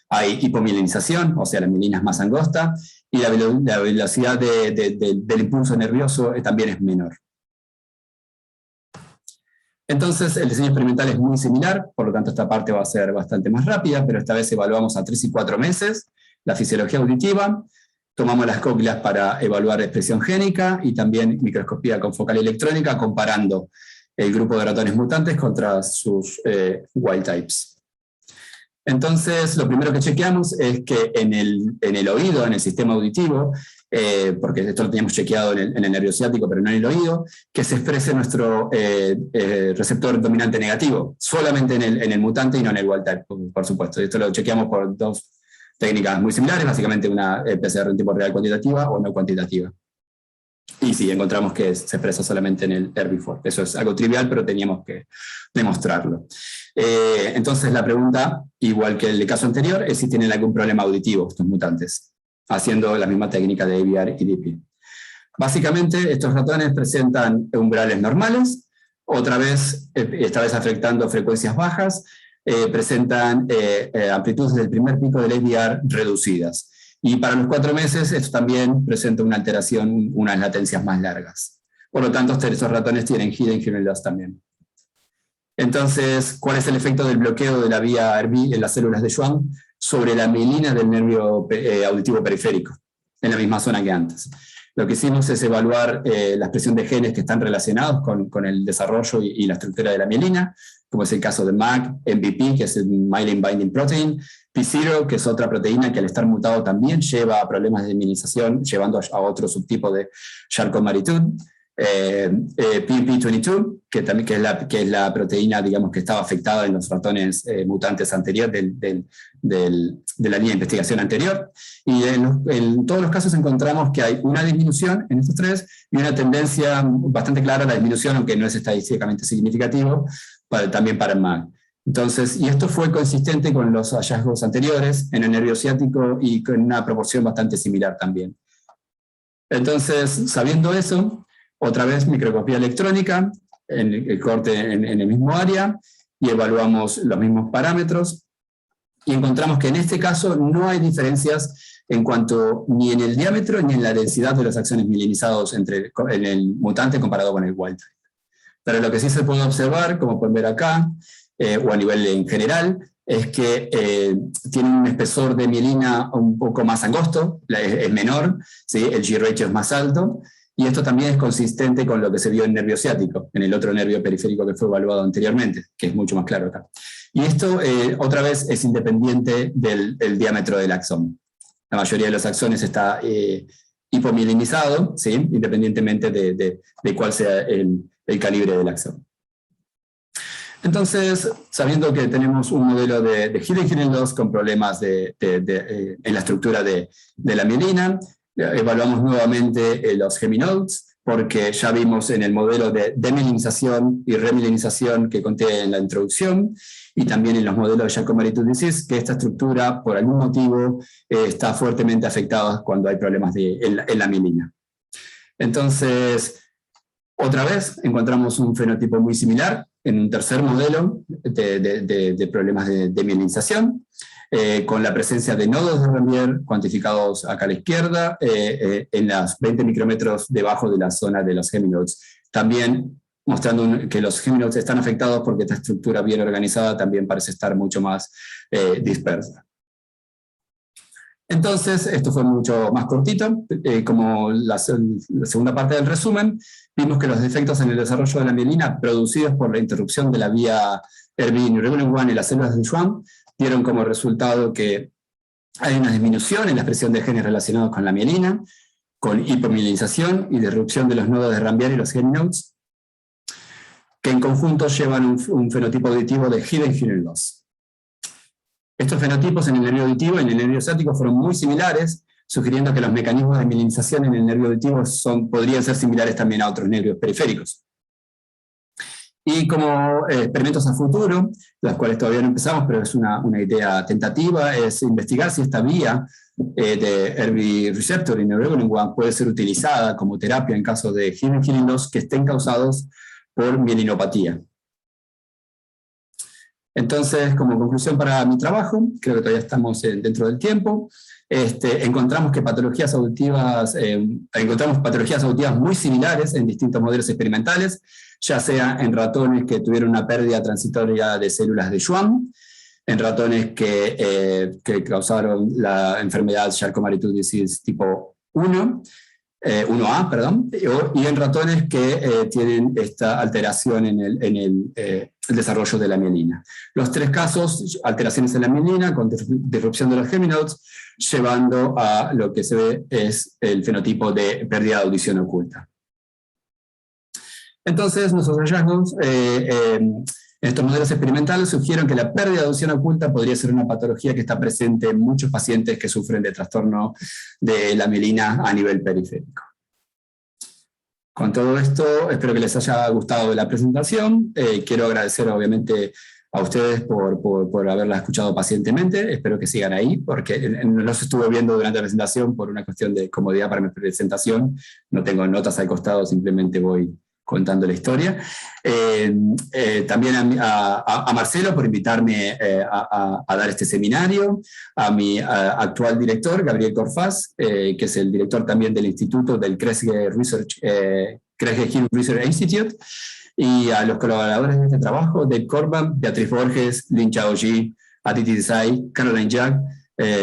hay hipomielinización, o sea, la mielina es más angosta, y la velocidad del impulso nervioso también es menor. Entonces, el diseño experimental es muy similar, por lo tanto esta parte va a ser bastante más rápida, pero esta vez evaluamos a 3 y 4 meses la fisiología auditiva, tomamos las cócleas para evaluar expresión génica y también microscopía con focal electrónica comparando el grupo de ratones mutantes contra sus wild types. Entonces, lo primero que chequeamos es que en el oído, en el sistema auditivo, porque esto lo teníamos chequeado en el nervio ciático, pero no en el oído, que se exprese nuestro receptor dominante negativo, solamente en el mutante y no en el wild type, por supuesto. Esto lo chequeamos por dos técnicas muy similares, básicamente una PCR en tiempo real cuantitativa o no cuantitativa. Y sí, encontramos que se expresa solamente en el ERB4. Eso es algo trivial, pero teníamos que demostrarlo. Entonces la pregunta, igual que el caso anterior, es si tienen algún problema auditivo estos mutantes, haciendo la misma técnica de ABR y DP. Básicamente, estos ratones presentan umbrales normales, esta vez afectando frecuencias bajas, presentan amplitudes del primer pico del ABR reducidas. Y para los 4 meses, esto también presenta una alteración, unas latencias más largas. Por lo tanto, estos ratones tienen healing loss también. Entonces, ¿cuál es el efecto del bloqueo de la vía ERB en las células de Schwann sobre la mielina del nervio auditivo periférico, en la misma zona que antes? Lo que hicimos es evaluar la expresión de genes que están relacionados con el desarrollo y la estructura de la mielina, como es el caso de MAC, MVP, que es el Myelin Binding Protein, P0, que es otra proteína que al estar mutado también lleva a problemas de mielinización, llevando a otro subtipo de Charcot-Marie-Tooth, PNP22, que es la proteína, digamos, que estaba afectada en los ratones mutantes anteriores de la línea de investigación anterior. Y en todos los casos encontramos que hay una disminución en estos 3 y una tendencia bastante clara a la disminución, aunque no es estadísticamente significativo, también para el MAG. Entonces, y esto fue consistente con los hallazgos anteriores en el nervio ciático y con una proporción bastante similar también. Entonces, sabiendo eso, otra vez microscopía electrónica, en el corte en el mismo área, y evaluamos los mismos parámetros, y encontramos que en este caso no hay diferencias en cuanto ni en el diámetro ni en la densidad de los axones mielinizados en el mutante comparado con el wild type. Pero lo que sí se puede observar, como pueden ver acá, o a nivel en general, es que tienen un espesor de mielina un poco más angosto, es menor, ¿sí? El G-ratio es más alto, y esto también es consistente con lo que se vio en nervio ciático, en el otro nervio periférico que fue evaluado anteriormente, que es mucho más claro acá. Y esto, otra vez, es independiente del diámetro del axón. La mayoría de los axones está hipomielinizado, ¿sí? Independientemente de cuál sea el calibre del axón. Entonces, sabiendo que tenemos un modelo de hidden loss con problemas en la estructura de la mielina, evaluamos nuevamente los heminodes, porque ya vimos en el modelo de demielinización y remielinización que conté en la introducción, y también en los modelos de Charcot-Marie-Tooth disease, que esta estructura, por algún motivo, está fuertemente afectada cuando hay problemas en la mielina. Entonces, otra vez encontramos un fenotipo muy similar en un tercer modelo de problemas de mielinización, con la presencia de nodos de Ranvier cuantificados acá a la izquierda, en las 20 micrómetros debajo de la zona de los heminodes. También mostrando que los heminodes están afectados porque esta estructura bien organizada también parece estar mucho más dispersa. Entonces, esto fue mucho más cortito. Como la segunda parte del resumen, vimos que los defectos en el desarrollo de la mielina producidos por la interrupción de la vía ERB-Neuronal-1 en las células de Schwann dieron como resultado que hay una disminución en la expresión de genes relacionados con la mielina, con hipomielinización y disrupción de los nodos de Ranvier y los heminodes, que en conjunto llevan un fenotipo auditivo de hidden loss. Estos fenotipos en el nervio auditivo y en el nervio ciático fueron muy similares, sugiriendo que los mecanismos de mielinización en el nervio auditivo podrían ser similares también a otros nervios periféricos. Y como experimentos a futuro, las cuales todavía no empezamos, pero es una idea tentativa, es investigar si esta vía de ERB receptor y neurogranin 1 puede ser utilizada como terapia en caso de hidden loss que estén causados por mielinopatía. Entonces, como conclusión para mi trabajo, creo que todavía estamos dentro del tiempo, encontramos patologías auditivas muy similares en distintos modelos experimentales, ya sea en ratones que tuvieron una pérdida transitoria de células de Schwann, en ratones que causaron la enfermedad Charcot-Marie-Tooth disease tipo 1A, perdón, y en ratones que tienen esta alteración en el desarrollo de la mielina. Los tres casos, alteraciones en la mielina con disrupción de los heminodes, llevando a lo que se ve es el fenotipo de pérdida de audición oculta. Entonces, nuestros hallazgos en estos modelos experimentales sugieren que la pérdida de audición oculta podría ser una patología que está presente en muchos pacientes que sufren de trastorno de la mielina a nivel periférico. Con todo esto, espero que les haya gustado la presentación. Quiero agradecer obviamente a ustedes por haberla escuchado pacientemente. Espero que sigan ahí, porque no los estuve viendo durante la presentación por una cuestión de comodidad para mi presentación. No tengo notas al costado, simplemente voy contando la historia. También a Marcelo por invitarme a dar este seminario, a mi actual director, Gabriel Corfaz, que es el director también del instituto del Kresge Hume Research Institute, y a los colaboradores de este trabajo, Dave Corban, Beatriz Borges, Lin Chaoji, Aditi Desai, Caroline Jack,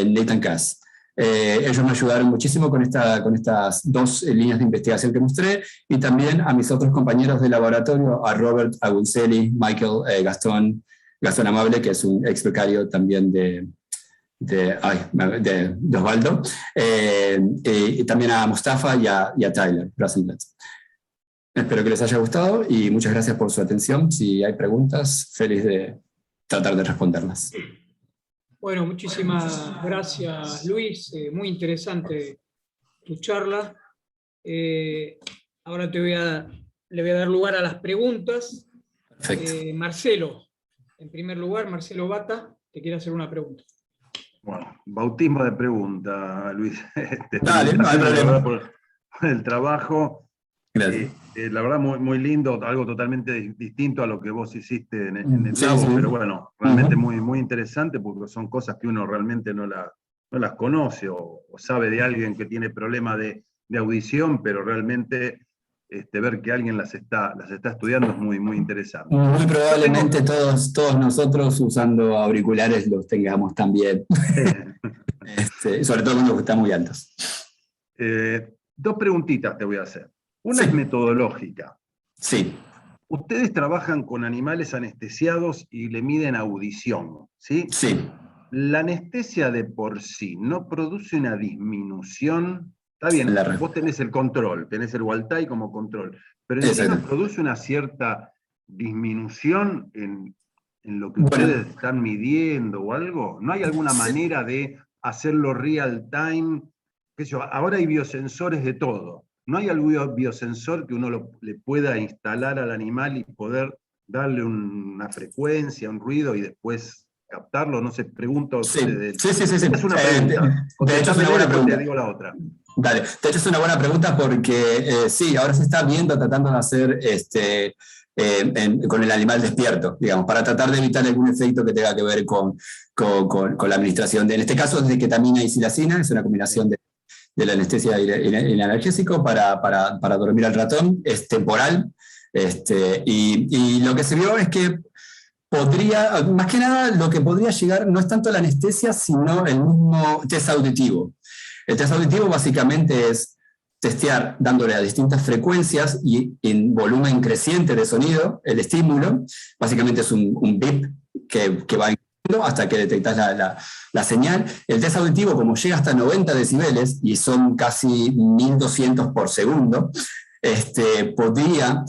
Nathan Cass. Ellos me ayudaron muchísimo con estas dos líneas de investigación que mostré, y también a mis otros compañeros de laboratorio, a Robert Aguncelli, Michael, Gastón Amable, que es un ex becario también de Osvaldo, y también a Mustafa y a Tyler Rosenblatt. Espero que les haya gustado y muchas gracias por su atención. Si hay preguntas, feliz de tratar de responderlas. Bueno, muchísimas gracias, Luis. Muy interesante tu charla. Ahora le voy a dar lugar a las preguntas. Marcelo, en primer lugar, Marcelo Bata, te quiere hacer una pregunta. Bueno, bautismo de pregunta, Luis. Dale, no hay problema. Por el trabajo. Gracias. La verdad, muy lindo, algo totalmente distinto a lo que vos hiciste en el labo, sí. Pero bueno, realmente muy interesante, porque son cosas que uno realmente no las conoce, o sabe de alguien que tiene problemas de audición, pero realmente ver que alguien las está estudiando es muy, muy interesante. Muy probablemente todos nosotros usando auriculares los tengamos también. Sobre todo cuando están muy altos. 2 preguntitas te voy a hacer. Una Sí. es metodológica. Sí. Ustedes trabajan con animales anestesiados y le miden audición, ¿sí? Sí. La anestesia de por sí no produce una disminución. Está bien, vos tenés el control, tenés el Waltai como control, pero en sí no produce una cierta disminución en lo que ustedes están midiendo o algo. ¿No hay alguna manera de hacerlo real time? Ahora hay biosensores de todo. ¿No hay algún biosensor que uno le pueda instalar al animal y poder darle una frecuencia, un ruido y después captarlo? No sé, pregunto. Sí. Es una pregunta. De hecho, es una buena pregunta. Te digo la otra. Dale. De hecho, es una buena pregunta porque sí, ahora se está viendo, tratando de hacer con el animal despierto, digamos, para tratar de evitar algún efecto que tenga que ver con la administración en este caso, es de ketamina y silacina, es una combinación de la anestesia y el analgésico para dormir al ratón, es temporal, y lo que se vio es que podría, más que nada, lo que podría llegar no es tanto la anestesia, sino el mismo test auditivo. El test auditivo básicamente es testear dándole a distintas frecuencias y en volumen creciente de sonido el estímulo. Básicamente es un bip que va hasta que detectas la señal. El test auditivo, como llega hasta 90 decibeles, y son casi 1200 por segundo, podría,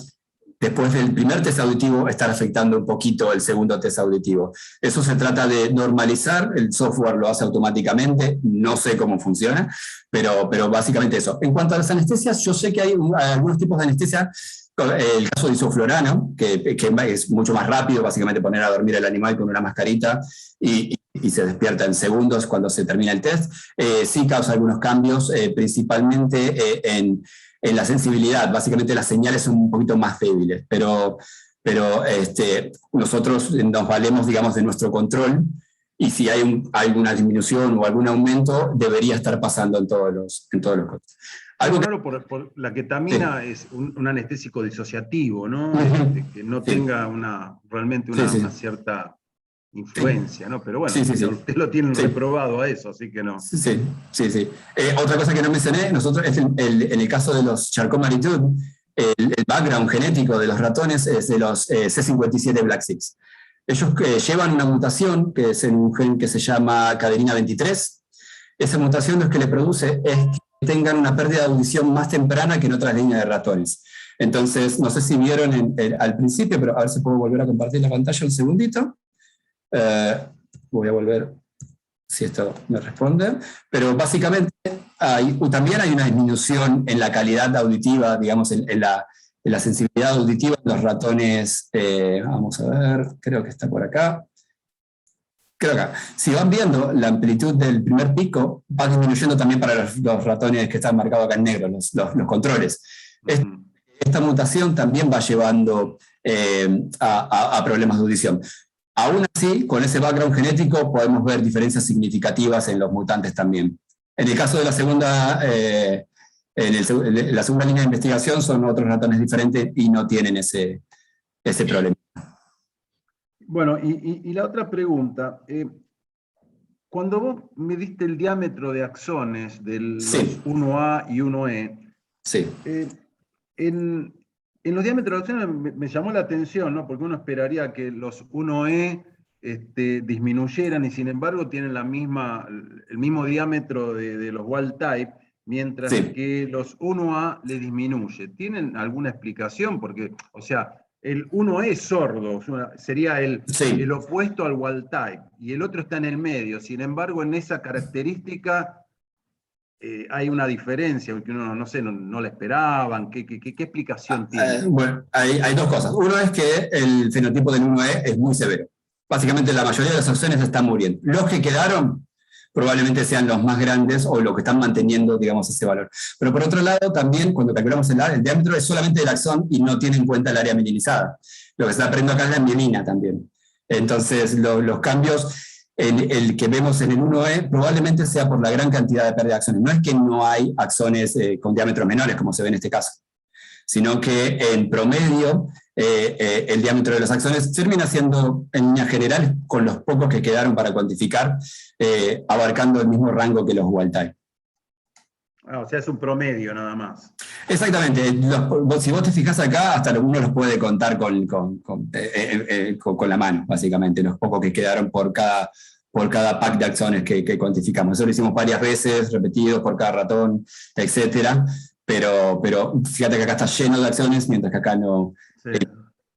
después del primer test auditivo, estar afectando un poquito el segundo test auditivo. Eso se trata de normalizar, el software lo hace automáticamente, no sé cómo funciona, pero básicamente eso. En cuanto a las anestesias, yo sé que hay algunos tipos de anestesia, el caso de isoflurano, que es mucho más rápido, básicamente poner a dormir al animal con una mascarita y se despierta en segundos cuando se termina el test, sí causa algunos cambios, principalmente en la sensibilidad. Básicamente las señales son un poquito más débiles, pero nosotros nos valemos, digamos, de nuestro control, y si hay alguna disminución o algún aumento, debería estar pasando en todos los casos. Algo claro, por la ketamina es un anestésico disociativo, ¿no? Que no tenga realmente una cierta influencia, ¿no? Pero bueno, usted lo tienen reprobado a eso, así que no. Sí. Otra cosa que no mencioné, nosotros, en el caso de los Charcot-Marie-Tooth, el background genético de los ratones es de los C57 Black 6. Ellos llevan una mutación, que es en un gen que se llama caderina 23. Esa mutación lo que le produce es que tengan una pérdida de audición más temprana que en otras líneas de ratones. Entonces, no sé si vieron al principio, pero a ver si puedo volver a compartir la pantalla un segundito. Voy a volver, si esto me responde. Pero básicamente también hay una disminución en la calidad auditiva, digamos, en la sensibilidad auditiva de los ratones. Vamos a ver, creo que está por acá. Creo acá. Si van viendo la amplitud del primer pico, va disminuyendo también para los ratones que están marcados acá en negro, los controles. Esta mutación también va llevando a problemas de audición. Aún así, con ese background genético podemos ver diferencias significativas en los mutantes también. En el caso de la segunda línea de investigación son otros ratones diferentes y no tienen ese problema. Bueno, y la otra pregunta, cuando vos mediste el diámetro de axones de los 1A y 1E, en los diámetros de axones me llamó la atención, ¿no? Porque uno esperaría que los 1E disminuyeran y sin embargo tienen el mismo diámetro de los wild type, mientras que los 1A le disminuye. ¿Tienen alguna explicación? Porque, o sea, el 1E es sordo, sería el opuesto al wild type, y el otro está en el medio. Sin embargo, en esa característica hay una diferencia, que uno, no sé, no la esperaban. ¿Qué explicación tiene? Bueno, hay dos cosas. Uno es que el fenotipo del 1E es muy severo. Básicamente la mayoría de los axones están muriendo. Los que quedaron probablemente sean los más grandes o los que están manteniendo, digamos, ese valor. Pero por otro lado, también cuando calculamos el diámetro es solamente del axón y no tiene en cuenta el área mielinizada. Lo que se está aprendiendo acá es la mielina también. Entonces, los cambios, el que vemos en el 1E probablemente sea por la gran cantidad de pérdida de axones. No es que no hay axones con diámetros menores, como se ve en este caso, sino que en promedio el diámetro de los axones termina siendo, en líneas generales, con los pocos que quedaron para cuantificar, abarcando el mismo rango que los wild type. O sea, es un promedio nada más. Exactamente. Si vos te fijás acá, hasta uno los puede contar con la mano, básicamente, los pocos que quedaron por cada pack de axones que cuantificamos. Eso lo hicimos varias veces, repetidos por cada ratón, etcétera. Pero fíjate que acá está lleno de axones, mientras que acá no. Sí.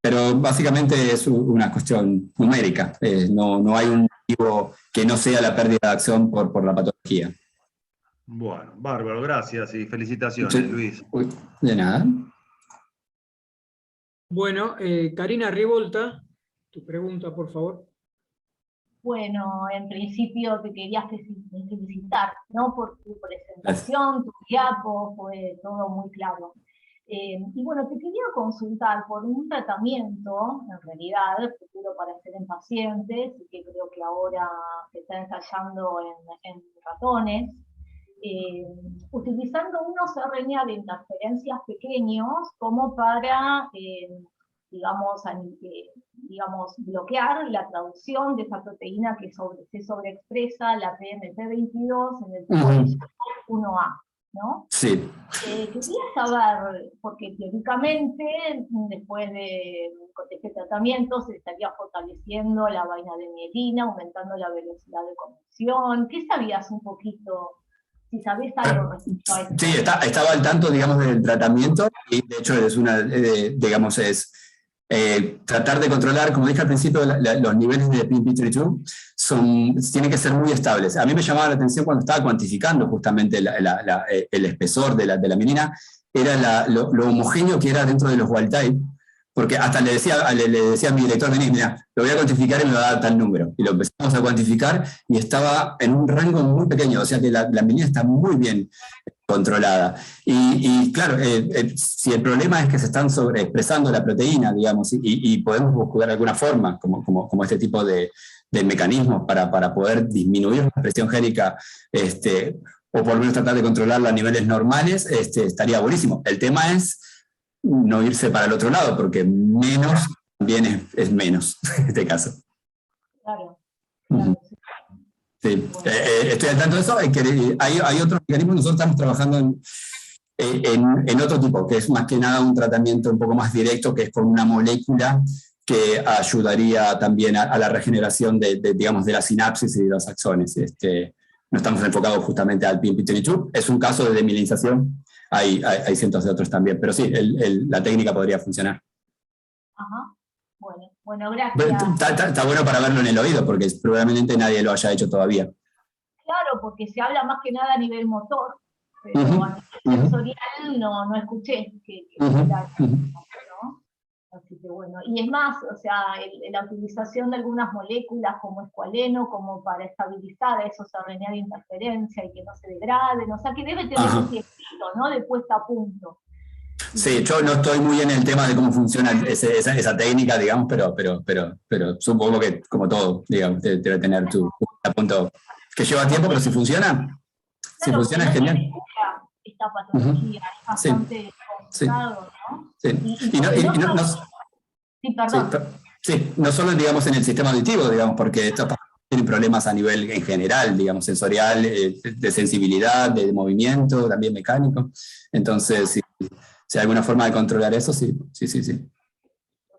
Pero básicamente es una cuestión numérica. No hay un motivo que no sea la pérdida de axón por la patología. Bueno, bárbaro, gracias y felicitaciones, Sí. Luis. De nada. Bueno, Karina Rivolta, tu pregunta, por favor. Bueno, en principio te quería felicitar, ¿no? Por tu presentación, tu diapo, fue todo muy claro. Y bueno, te quería consultar por un tratamiento, en realidad, futuro para hacer en pacientes, y que creo que ahora se está ensayando en ratones, utilizando unos RNA de interferencias pequeños como para, digamos, bloquear la traducción de esa proteína que se sobreexpresa, la PNP22, en el tipo de 1A, ¿no? Sí. Quería saber, porque teóricamente, después de este tratamiento, se estaría fortaleciendo la vaina de mielina, aumentando la velocidad de conexión. ¿Qué sabías un poquito? Si sabés algo respecto a eso. Sí, estaba al tanto, digamos, del tratamiento, y de hecho es tratar de controlar, como dije al principio, los niveles de PNP32 tienen que ser muy estables. A mí me llamaba la atención cuando estaba cuantificando justamente el espesor de la mielina, era lo homogéneo que era dentro de los wild type, porque hasta le decía a mi director, vení, mira, lo voy a cuantificar y me va a dar tal número. Y lo empezamos a cuantificar y estaba en un rango muy pequeño, o sea que la mielina está muy bien controlada. Y claro, si el problema es que se están sobreexpresando la proteína, digamos, y podemos buscar alguna forma, como este tipo de mecanismos para poder disminuir la presión gérica, o por lo menos tratar de controlarla a niveles normales, estaría buenísimo. El tema es no irse para el otro lado, porque menos también es menos en este caso. Claro. Sí, estoy al tanto de eso. Hay otros mecanismos. Nosotros estamos trabajando en otro tipo, que es más que nada un tratamiento un poco más directo, que es con una molécula que ayudaría también a la regeneración digamos, de la sinapsis y de los axones. No estamos enfocados justamente al PNP22. Es un caso de demilinización. Hay cientos de otros también, pero sí, la técnica podría funcionar. Ajá. Bueno, gracias. Está bueno para verlo en el oído, porque probablemente nadie lo haya hecho todavía. Claro, porque se habla más que nada a nivel motor, pero a nivel sensorial no escuché que ¿no? Así que bueno, y es más, o sea, la utilización de algunas moléculas como escualeno, como para estabilizar esos RNA de interferencia y que no se degraden, o sea que debe tener un tiempito, ¿no? De puesta a punto. Sí, yo no estoy muy en el tema de cómo funciona esa técnica, digamos, pero supongo que, como todo, digamos, debe tener tu punto que lleva tiempo, pero si funciona, claro, es genial. Esta patología es bastante complicado, ¿no? Sí. Sí, perdón. Sí, no solo, digamos, en el sistema auditivo, digamos, porque estos tienen problemas a nivel en general, digamos, sensorial, de sensibilidad, de movimiento, también mecánico. Entonces, si hay alguna forma de controlar eso, sí.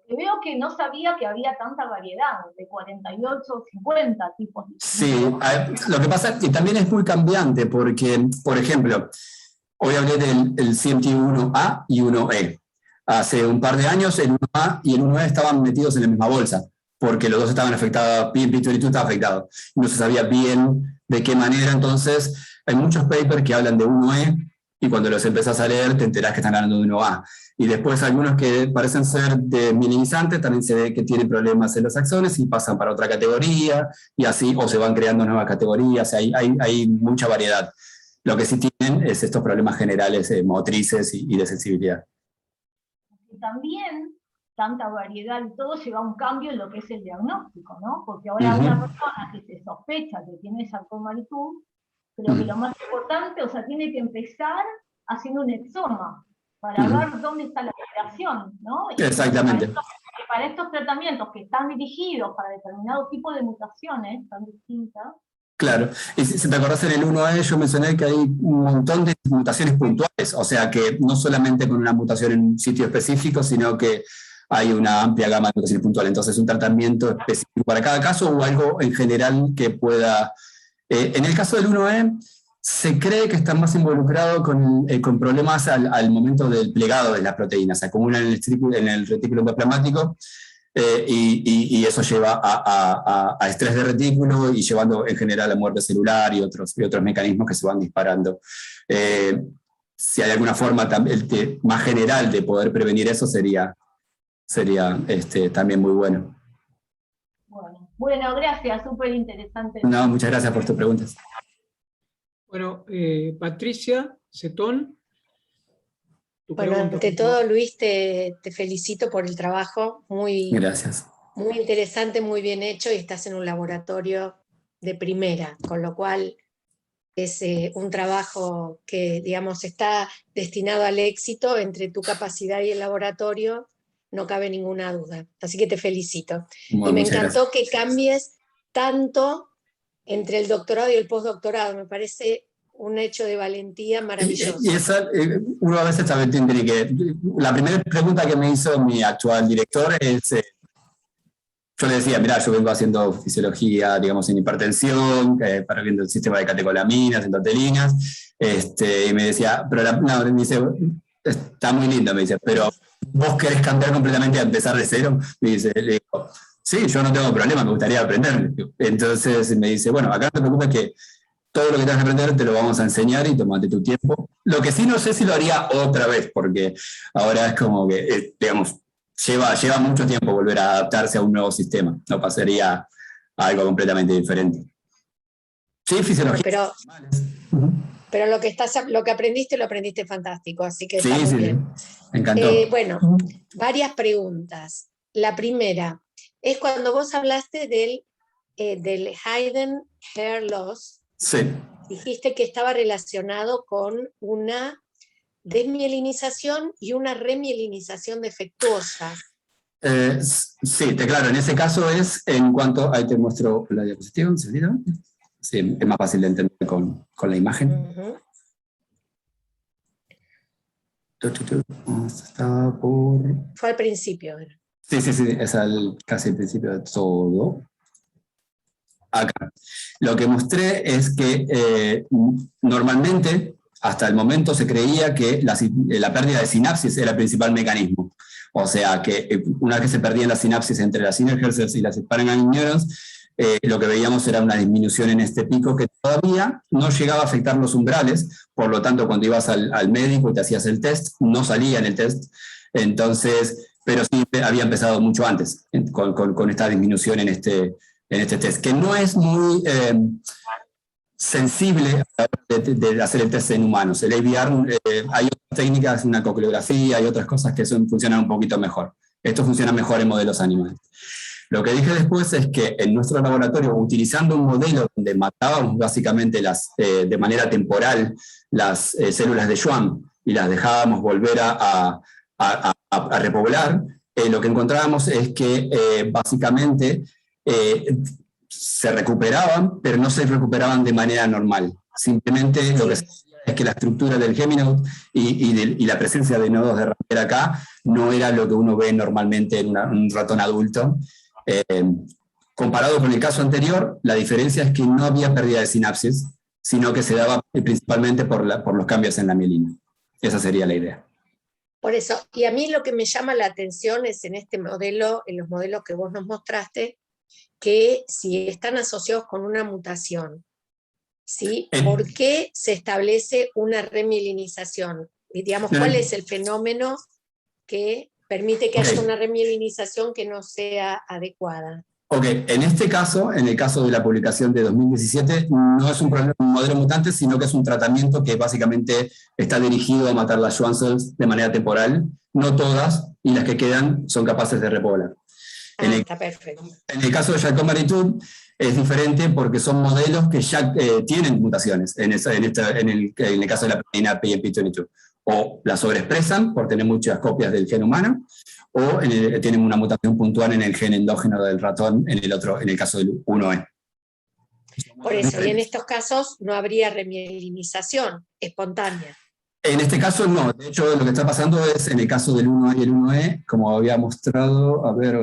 Veo que no sabía que había tanta variedad, de 48 o 50 tipos. Sí, lo que pasa es que también es muy cambiante, porque, por ejemplo, hoy hablé del CMT1A y 1E. Hace un par de años el 1A y el 1E estaban metidos en la misma bolsa, porque los dos estaban afectados, PNP22 estaba afectado. No se sabía bien de qué manera, entonces hay muchos papers que hablan de 1E, y cuando los empezás a leer te enterás que están hablando de 1A. Y después algunos que parecen ser desmielinizantes también se ve que tienen problemas en los axones y pasan para otra categoría, y así, o se van creando nuevas categorías, hay mucha variedad. Lo que sí tienen es estos problemas generales motrices y de sensibilidad. Y también tanta variedad y todo lleva a un cambio en lo que es el diagnóstico, ¿no? Porque ahora una persona que se sospecha que tiene sarcoma del TUB, creo que lo más importante, o sea, tiene que empezar haciendo un exoma. para ver dónde está la alteración, ¿no? Y exactamente. Para estos tratamientos que están dirigidos para determinado tipo de mutaciones tan distintas. Claro, y si te acordás en el 1E yo mencioné que hay un montón de mutaciones puntuales, o sea que no solamente con una mutación en un sitio específico, sino que hay una amplia gama de mutaciones puntuales. Entonces un tratamiento específico para cada caso o algo en general que pueda... en el caso del 1E, se cree que está más involucrado con problemas al momento del plegado de las proteínas, se acumulan en el retículo endoplasmático y eso lleva a estrés de retículo y llevando en general a muerte celular y otros mecanismos que se van disparando. Si hay alguna forma más general de poder prevenir eso sería también muy bueno. Bueno, gracias, súper interesante. No, muchas gracias por tus preguntas. Bueno, Patricia Cetón. Bueno, ante todo, Luis, te felicito por el trabajo. Gracias. Muy interesante, muy bien hecho, y estás en un laboratorio de primera, con lo cual es un trabajo que, digamos, está destinado al éxito. Entre tu capacidad y el laboratorio no cabe ninguna duda. Así que te felicito. Bueno, y me encantó que cambies tanto entre el doctorado y el postdoctorado. Me parece un hecho de valentía maravilloso. Y esa, uno a veces también tiene que... La primera pregunta que me hizo mi actual director es... yo le decía, mirá, yo vengo haciendo fisiología, digamos, en hipertensión, para viendo el sistema de catecolaminas, endotelinas, y me decía, pero no, me dice, está muy lindo, me dice, pero ¿vos querés cambiar completamente a empezar de cero? Me dice, le digo, sí, yo no tengo problema, me gustaría aprender. Entonces me dice, bueno, acá no te preocupes que todo lo que tengas que aprender te lo vamos a enseñar y tomate tu tiempo. Lo que sí no sé si lo haría otra vez, porque ahora es como que, digamos, lleva mucho tiempo volver a adaptarse a un nuevo sistema. No pasaría a algo completamente diferente. Sí, fisiología. Pero lo que aprendiste, lo aprendiste fantástico, así que sí, está muy bien. Me encantó. Bueno, varias preguntas. La primera es cuando vos hablaste del hidden hair loss. Sí. Dijiste que estaba relacionado con una desmielinización y una remielinización defectuosa. Sí, claro, en ese caso es en cuanto... Ahí te muestro la diapositiva, ¿enseguida? Sí, es más fácil de entender con la imagen. Está por... Fue al principio. Sí, es casi al principio de todo. Acá. Lo que mostré es que normalmente, hasta el momento, se creía que la pérdida de sinapsis era el principal mecanismo. O sea, que una vez que se perdían las sinapsis entre las inner cells y las Sparing neurons, lo que veíamos era una disminución en este pico que todavía no llegaba a afectar los umbrales, por lo tanto, cuando ibas al médico y te hacías el test, no salía en el test. Entonces, pero sí había empezado mucho antes con esta disminución en este test, que no es muy sensible a la hora de hacer el test en humanos. El ABR, hay otras técnicas, una cocoleografía y otras cosas que funcionan un poquito mejor. Esto funciona mejor en modelos animales. Lo que dije después es que en nuestro laboratorio, utilizando un modelo donde matábamos básicamente de manera temporal las células de Schwann y las dejábamos volver a repoblar, lo que encontrábamos es que básicamente se recuperaban, pero no se recuperaban de manera normal. Simplemente lo que se decía es que la estructura del Geminode y la presencia de nodos de Rampер acá no era lo que uno ve normalmente en un ratón adulto. Comparado con el caso anterior, la diferencia es que no había pérdida de sinapsis, sino que se daba principalmente por los cambios en la mielina. Esa sería la idea. Por eso, y a mí lo que me llama la atención es en este modelo, en los modelos que vos nos mostraste, que si están asociados con una mutación, ¿sí? ¿Por qué se establece una remielinización? Y digamos, ¿cuál es el fenómeno que permite que haya una remielinización que no sea adecuada? Ok, en este caso, en el caso de la publicación de 2017, no es un modelo mutante, sino que es un tratamiento que básicamente está dirigido a matar las Schwann cells de manera temporal, no todas, y las que quedan son capaces de repoblar. Está perfecto. En el caso de Charcot-Marie-Tooth es diferente porque son modelos que ya tienen mutaciones, en el caso de la proteína PMP22, o la sobreexpresan por tener muchas copias del gen humano, o tienen una mutación puntual en el gen endógeno del ratón en el caso del 1E. Por eso, y en estos casos no habría remielinización espontánea. En este caso no, de hecho lo que está pasando es en el caso del 1A y el 1E, como había mostrado, a ver,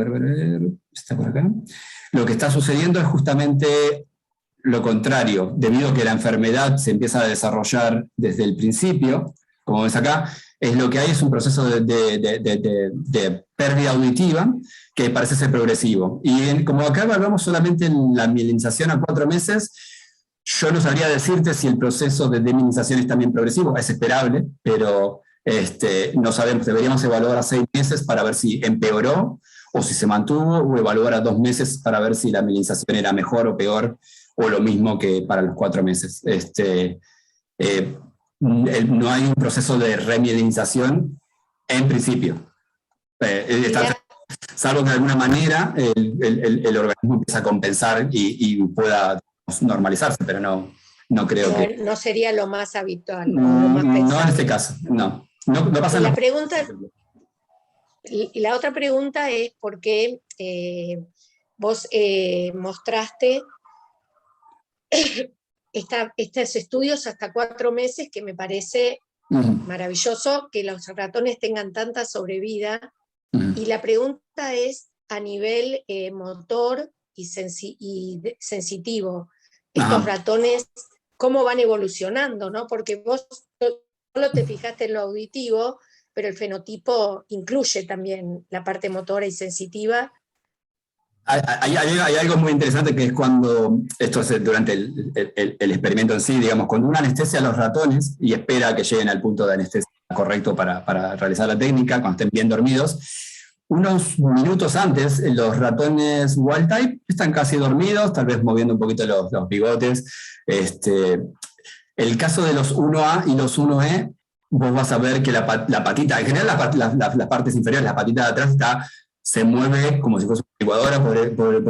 está por acá. Lo que está sucediendo es justamente lo contrario, debido a que la enfermedad se empieza a desarrollar desde el principio, como ves acá, lo que hay es un proceso de pérdida auditiva que parece ser progresivo. Y como acá evaluamos solamente en la mielinización a 4 meses, yo no sabría decirte si el proceso de demilinización es también progresivo, es esperable, pero no sabemos, deberíamos evaluar a 6 meses para ver si empeoró o si se mantuvo, o evaluar a 2 meses para ver si la mielinización era mejor o peor, o lo mismo que para los 4 meses. No hay un proceso de remielinización en principio. Salvo que de alguna manera el organismo empieza a compensar y pueda normalizarse, pero no creo que... No sería lo más habitual. Lo más no en este caso, no pasa nada. Y la otra pregunta es por qué vos mostraste estos estudios hasta 4 meses, que me parece maravilloso que los ratones tengan tanta sobrevida. Y la pregunta es a nivel motor y sensitivo. Estos ratones, ¿cómo van evolucionando? ¿No? Porque vos solo te fijaste en lo auditivo, pero el fenotipo incluye también la parte motora y sensitiva. Hay algo muy interesante que es cuando, esto es durante el experimento en sí, digamos, cuando uno anestesia a los ratones y espera que lleguen al punto de anestesia correcto para realizar la técnica, cuando estén bien dormidos, unos minutos antes los ratones wild type están casi dormidos, tal vez moviendo un poquito los bigotes. El caso de los 1A y los 1E, vos vas a ver que la patita, en general las partes inferiores, la patita de atrás se mueve como si fuese una licuadora, por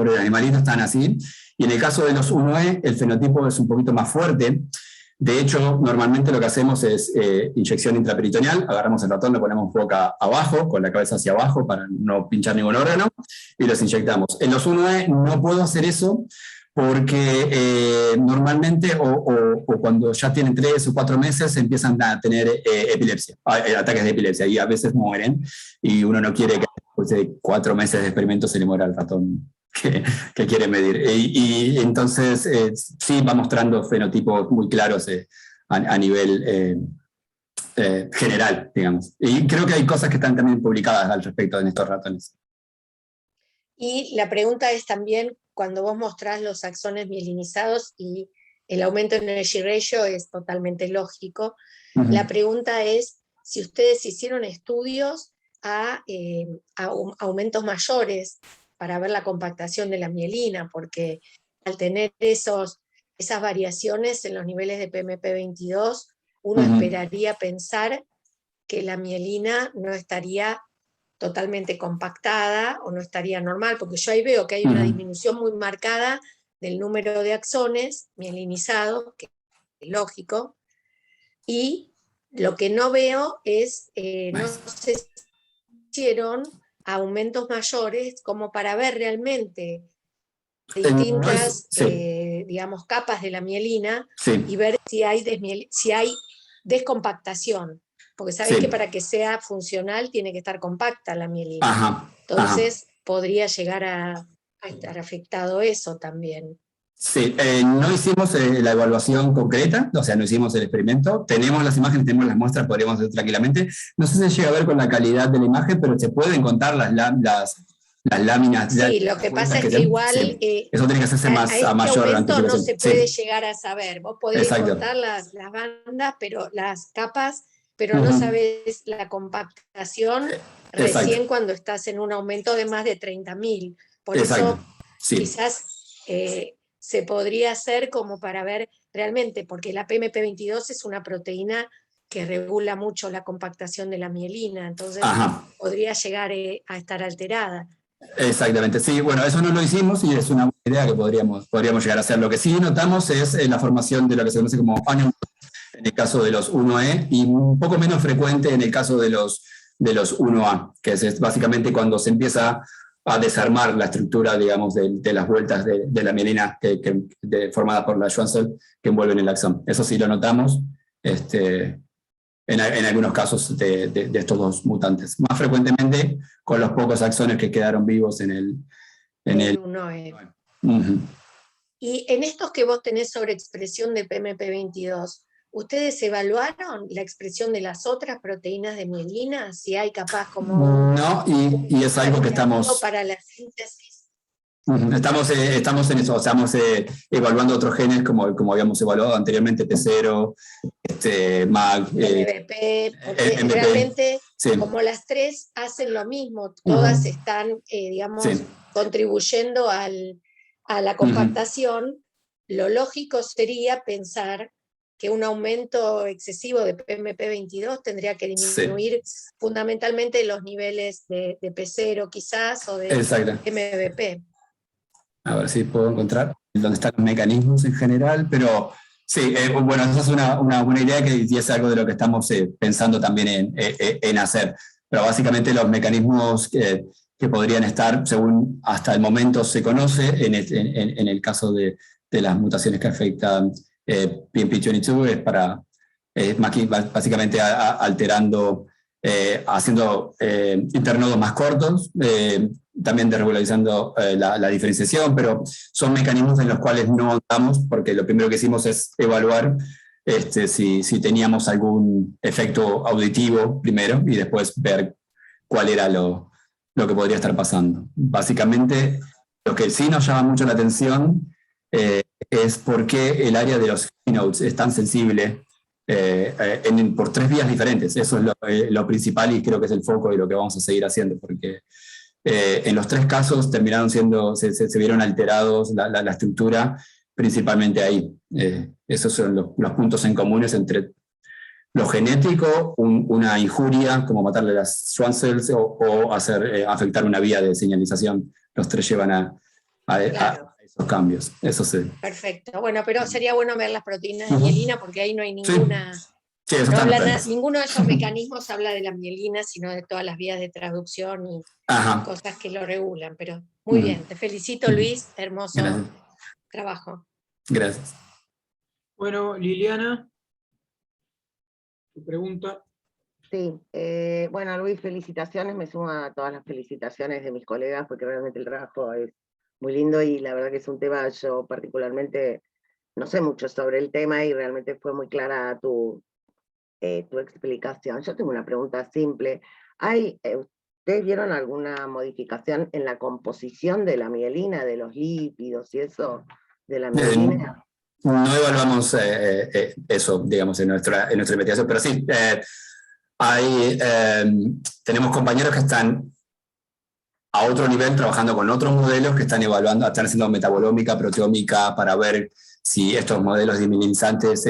el animalito, están así. Y en el caso de los 1E, el fenotipo es un poquito más fuerte. De hecho, normalmente lo que hacemos es inyección intraperitoneal, agarramos el ratón, lo ponemos boca abajo, con la cabeza hacia abajo para no pinchar ningún órgano, y los inyectamos. En los 1E no puedo hacer eso porque normalmente, o cuando ya tienen 3 o 4 meses, empiezan a tener epilepsia, ataques de epilepsia, y a veces mueren, y uno no quiere que después de 4 meses de experimento se le muera al ratón que quiere medir. Y entonces sí va mostrando fenotipos muy claros a nivel general, digamos. Y creo que hay cosas que están también publicadas al respecto de estos ratones. Y la pregunta es también, cuando vos mostrás los axones mielinizados y el aumento en energy ratio es totalmente lógico, la pregunta es si ustedes hicieron estudios a aumentos mayores para ver la compactación de la mielina, porque al tener esas variaciones en los niveles de PMP22, uno esperaría pensar que la mielina no estaría totalmente compactada o no estaría normal, porque yo ahí veo que hay una disminución muy marcada del número de axones mielinizados, que es lógico, y lo que no veo es, no se hicieron aumentos mayores como para ver realmente distintas digamos, capas de la mielina y ver si hay descompactación, porque sabés que para que sea funcional tiene que estar compacta la mielina. Entonces podría llegar a estar afectado eso también. Sí, no hicimos la evaluación concreta, o sea, no hicimos el experimento. Tenemos las imágenes, tenemos las muestras, podríamos hacer tranquilamente. No sé si se llega a ver con la calidad de la imagen, pero se pueden contar las láminas. Sí, lo que pasa es que igual... eso tiene que hacerse a mayor anticipación. No se puede llegar a saber. Vos podés contar las bandas, pero las capas, pero no sabés la compactación recién cuando estás en un aumento de más de 30.000. Por eso quizás... se podría hacer como para ver realmente, porque la PMP22 es una proteína que regula mucho la compactación de la mielina, entonces podría llegar a estar alterada. Exactamente, sí, bueno, eso no lo hicimos y es una buena idea que podríamos llegar a hacer. Lo que sí notamos es la formación de lo que se conoce como onion, en el caso de los 1E y un poco menos frecuente en el caso de los 1A, que es básicamente cuando se empieza a desarmar la estructura, digamos, de las vueltas de la mielina formada por la Schwann cell que envuelven el axón. Eso sí lo notamos en algunos casos de estos dos mutantes. Más frecuentemente con los pocos axones que quedaron vivos en el 1E. Uh-huh. Y en estos que vos tenés sobre expresión de PMP22, ¿ustedes evaluaron la expresión de las otras proteínas de mielina? Si hay capaz como... No, y es algo que estamos... para la síntesis. Estamos en eso, estamos evaluando otros genes como habíamos evaluado anteriormente, T0, MAG, MVP, porque MVP, realmente sí. como las tres hacen lo mismo, todas están, digamos, sí. contribuyendo a la compactación, lo lógico sería pensar que un aumento excesivo de PMP22 tendría que disminuir fundamentalmente los niveles de P0 quizás, o de MVP. A ver si puedo encontrar dónde están los mecanismos en general, pero sí, bueno, esa es una buena idea y es algo de lo que estamos pensando también en hacer. Pero básicamente los mecanismos que podrían estar, según hasta el momento se conoce, en el caso de las mutaciones que afectan PMP22, es para básicamente alterando, haciendo internodos más cortos, también desregularizando la diferenciación, pero son mecanismos en los cuales no andamos, porque lo primero que hicimos es evaluar si teníamos algún efecto auditivo primero y después ver cuál era lo que podría estar pasando. Básicamente, lo que sí nos llama mucho la atención es por qué el área de los keynotes es tan sensible por 3 vías diferentes. Eso es lo principal y creo que es el foco de lo que vamos a seguir haciendo, porque en los 3 casos terminaron se vieron alterados la estructura, principalmente ahí. Esos son los puntos en comunes entre lo genético, una injuria, como matarle las Schwann cells o afectar una vía de señalización. Los 3 llevan a esos cambios. Eso sí. Perfecto. Bueno, pero sería bueno ver las proteínas de mielina porque ahí no hay ninguna... Sí, ninguno de esos mecanismos habla de la mielina, sino de todas las vías de traducción y cosas que lo regulan. Pero muy bien, te felicito, Luis, hermoso trabajo. Gracias. Bueno, Liliana, tu pregunta. Sí, bueno, Luis, felicitaciones, me sumo a todas las felicitaciones de mis colegas porque realmente el trabajo es muy lindo y la verdad que es un tema, yo particularmente no sé mucho sobre el tema y realmente fue muy clara tu explicación. Yo tengo una pregunta simple. ¿Ustedes vieron alguna modificación en la composición de la mielina, de los lípidos y eso de la mielina? No evaluamos eso, digamos, en nuestra investigación, pero sí, tenemos compañeros que están a otro nivel trabajando con otros modelos que están evaluando, están haciendo metabolómica, proteómica para ver si estos modelos diminuinsantes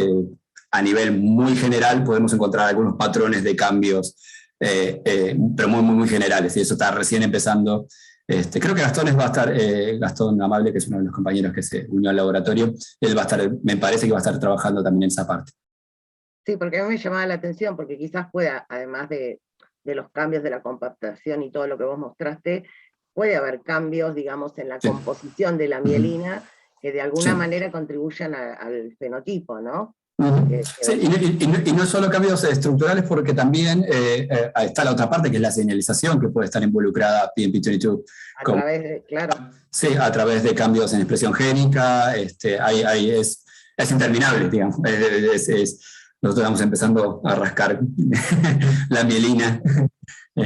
a nivel muy general podemos encontrar algunos patrones de cambios, pero muy generales, y eso está recién empezando. Creo que Gastón va a estar, Gastón Amable, que es uno de los compañeros que se unió al laboratorio, él va a estar, me parece que va a estar trabajando también en esa parte. Sí, porque a mí me llamaba la atención, porque quizás pueda, además de los cambios de la compactación y todo lo que vos mostraste, puede haber cambios, digamos, en la composición de la mielina que de alguna manera contribuyan al fenotipo, ¿no? Sí, y no solo cambios estructurales, porque también está la otra parte, que es la señalización, que puede estar involucrada PMP22. A través de, claro. Sí, a través de cambios en expresión génica, es interminable, digamos. Nosotros estamos empezando a rascar la mielina en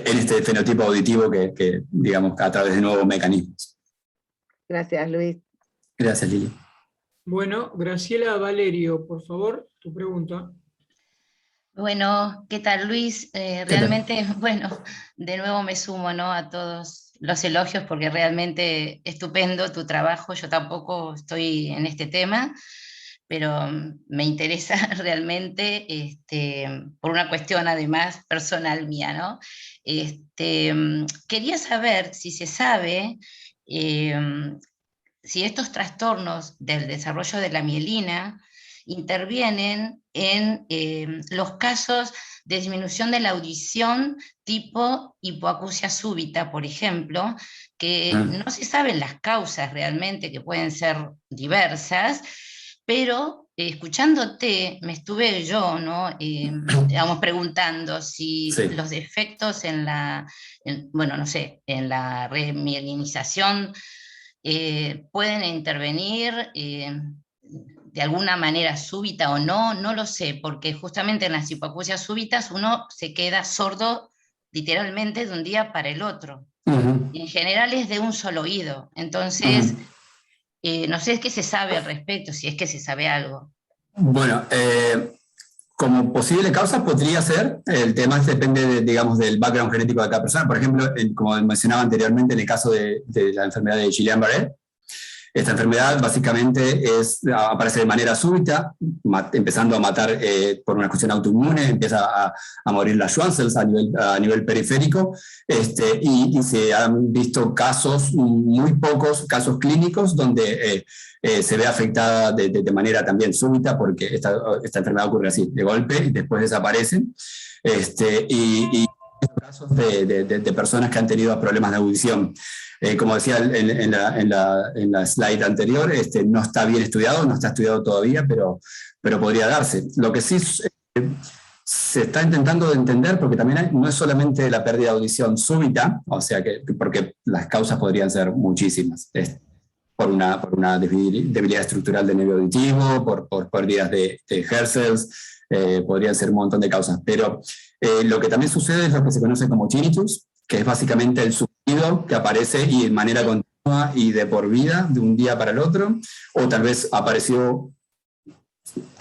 este fenotipo auditivo que, digamos, a través de nuevos mecanismos. Gracias, Luis. Gracias, Lili. Bueno, Graciela Valerio, por favor, tu pregunta. Bueno, ¿qué tal, Luis? Realmente, bueno, de nuevo me sumo, ¿no?, a todos los elogios porque realmente estupendo tu trabajo. Yo tampoco estoy en este tema, pero me interesa realmente por una cuestión además personal mía, ¿no? Quería saber si se sabe si estos trastornos del desarrollo de la mielina intervienen en los casos de disminución de la audición tipo hipoacusia súbita, por ejemplo, que no se saben las causas realmente, que pueden ser diversas, pero escuchándote me estuve yo, ¿no? Digamos, preguntando si los defectos en la, bueno, no sé, en la remielinización pueden intervenir de alguna manera súbita o no, no lo sé, porque justamente en las hipoacusias súbitas uno se queda sordo literalmente de un día para el otro. Y en general es de un solo oído. Entonces, no sé qué se sabe al respecto, si es que se sabe algo. Bueno, como posible causa podría ser, el tema depende, digamos, del background genético de cada persona. Por ejemplo, como mencionaba anteriormente, en el caso de la enfermedad de Guillain-Barré, esta enfermedad básicamente aparece de manera súbita, empezando a matar por una cuestión autoinmune, empieza a morir las Schwann cells a nivel periférico, y se han visto casos, muy pocos casos clínicos, donde se ve afectada de manera también súbita, porque esta enfermedad ocurre así, de golpe, y después desaparecen. Y casos de personas que han tenido problemas de audición. Como decía en la slide anterior, no está bien estudiado, no está estudiado todavía, pero podría darse. Lo que sí se está intentando entender, porque también no es solamente la pérdida de audición súbita, o sea, porque las causas podrían ser muchísimas. Por una debilidad estructural del nervio auditivo, por pérdidas de Hertzels, podrían ser un montón de causas. Pero lo que también sucede es lo que se conoce como tinnitus, que es básicamente el zumbido que aparece y de manera continua y de por vida, de un día para el otro, o tal vez apareció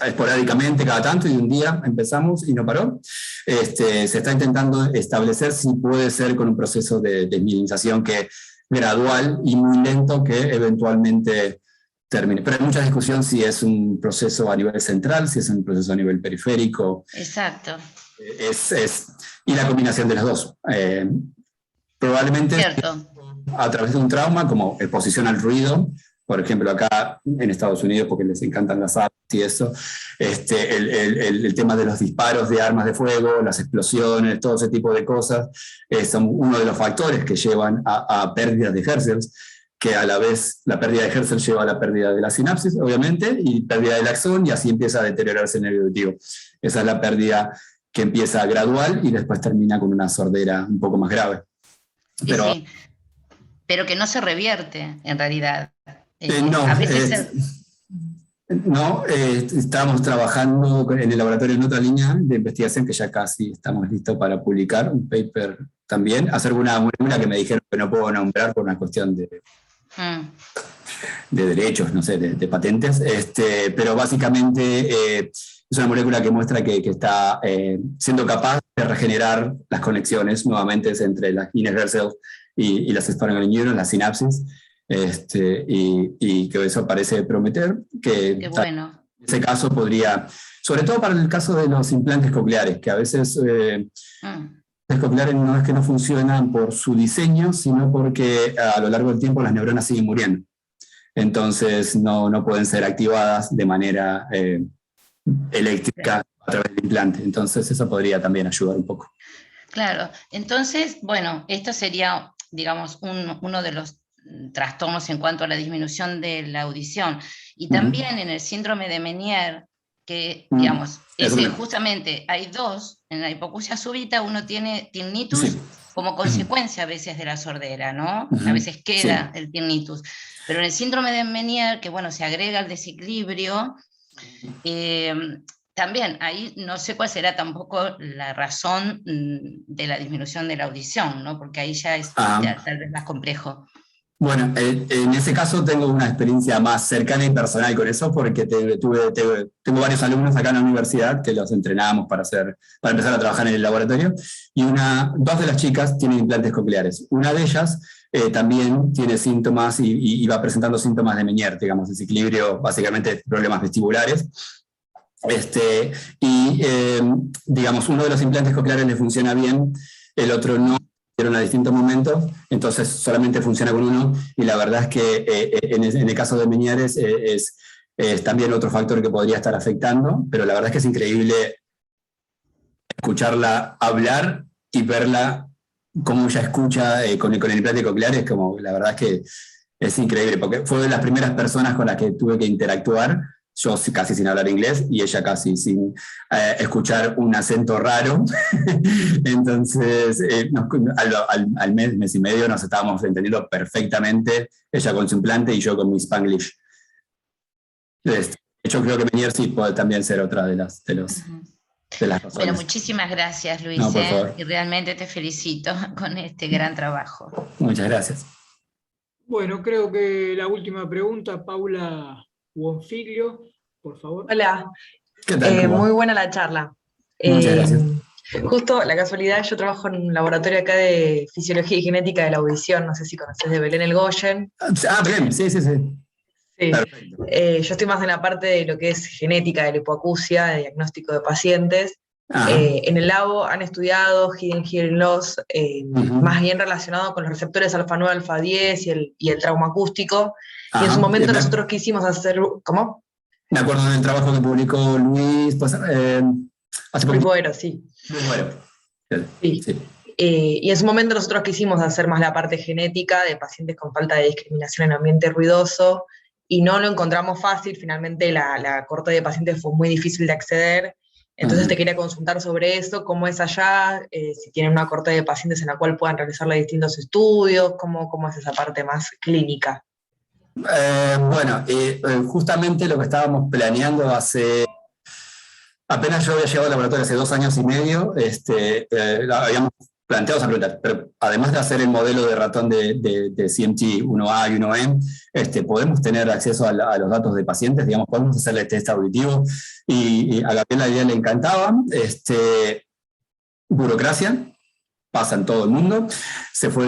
esporádicamente cada tanto y de un día empezamos y no paró. Se está intentando establecer si puede ser con un proceso de desmielinización que gradual y muy lento que eventualmente termine. Pero hay mucha discusión si es un proceso a nivel central, si es un proceso a nivel periférico. Exacto. Y la combinación de las dos. Probablemente a través de un trauma como exposición al ruido, por ejemplo acá en Estados Unidos, porque les encantan las armas y eso, el tema de los disparos de armas de fuego, las explosiones, todo ese tipo de cosas, son uno de los factores que llevan a pérdidas de Hertzels, que a la vez la pérdida de Hertzels lleva a la pérdida de la sinapsis, obviamente, y pérdida del axón, y así empieza a deteriorarse el nervio auditivo. Esa es la pérdida que empieza gradual y después termina con una sordera un poco más grave. Pero, sí, pero que no se revierte, en realidad. No, a veces estamos trabajando en el laboratorio en otra línea de investigación que ya casi estamos listos para publicar, un paper también, hacer una molécula que me dijeron que no puedo nombrar por una cuestión de derechos, no sé, de patentes, pero básicamente es una molécula que muestra que está siendo capaz de regenerar las conexiones nuevamente entre las inner cells y las spinal neurons, las sinapsis, y que eso parece prometer, que bueno. En ese caso podría, sobre todo para el caso de los implantes cocleares, que a veces los cocleares no es que no funcionan por su diseño, sino porque a lo largo del tiempo las neuronas siguen muriendo. Entonces no pueden ser activadas de manera eléctrica a través del implante. Entonces eso podría también ayudar un poco. Claro, entonces, bueno, esto sería, digamos, uno de los trastornos en cuanto a la disminución de la audición. Y también en el síndrome de Meniere, que, digamos, justamente hay dos, en la hipoacusia súbita uno tiene tinnitus como consecuencia a veces de la sordera, ¿no? A veces queda el tinnitus. Pero en el síndrome de Meniere, que bueno, se agrega el desequilibrio, también ahí no sé cuál será tampoco la razón de la disminución de la audición, ¿no? Porque ahí ya es tal vez más complejo. Bueno, en ese caso tengo una experiencia más cercana y personal con eso, porque tengo varios alumnos acá en la universidad que los entrenábamos para empezar a trabajar en el laboratorio, y dos de las chicas tienen implantes cocleares. Una de ellas también tiene síntomas y va presentando síntomas de Meniere, digamos, desequilibrio, básicamente problemas vestibulares. Digamos, uno de los implantes cocleares le funciona bien, el otro no, a distintos momentos, entonces solamente funciona con uno, y la verdad es que en el caso de Meniere es también otro factor que podría estar afectando, pero la verdad es que es increíble escucharla hablar y verla cómo ella escucha con el implante coclear. Es como, la verdad es que es increíble, porque fue de las primeras personas con las que tuve que interactuar, yo casi sin hablar inglés y ella casi sin escuchar un acento raro. Entonces, al mes y medio nos estábamos entendiendo perfectamente, ella con su implante y yo con mi Spanglish. Yo creo que Menier sí puede también ser otra de las razones. Bueno, muchísimas gracias, Luis, No, por favor. y realmente te felicito con este gran trabajo. Muchas gracias. Bueno, creo que la última pregunta, Paula Buonfiglio, por favor. Hola, ¿Qué tal? muy buena la charla. Muchas gracias. Justo la casualidad, yo trabajo en un laboratorio acá de fisiología y genética de la audición, no sé si conoces, de Belén Elgoyen. Belén, sí. Sí. Perfecto. Yo estoy más en la parte de lo que es genética de la hipoacusia, de diagnóstico de pacientes. En el labo han estudiado hidden hearing loss, más bien relacionado con los receptores alfa 9, alfa 10 y el trauma acústico. Y en su momento nosotros quisimos hacer... ¿Cómo? Me acuerdo del trabajo que publicó Luis, pues, hace poco. Luis Boero, sí. Luis Boero. Sí. Sí. Y en su momento nosotros quisimos hacer más la parte genética de pacientes con falta de discriminación en ambiente ruidoso, y no lo encontramos fácil. Finalmente la corte de pacientes fue muy difícil de acceder. Entonces te quería consultar sobre eso, cómo es allá, si tienen una corte de pacientes en la cual puedan realizarle distintos estudios, cómo es esa parte más clínica. Bueno, justamente lo que estábamos planeando apenas yo había llegado al laboratorio hace 2 años y medio, habíamos planteado esa pregunta, pero además de hacer el modelo de ratón de CMT 1A y 1E, podemos tener acceso a los datos de pacientes, digamos, podemos hacerle test auditivo, y a Gabriel la idea le encantaba. Burocracia, pasa en todo el mundo, se fue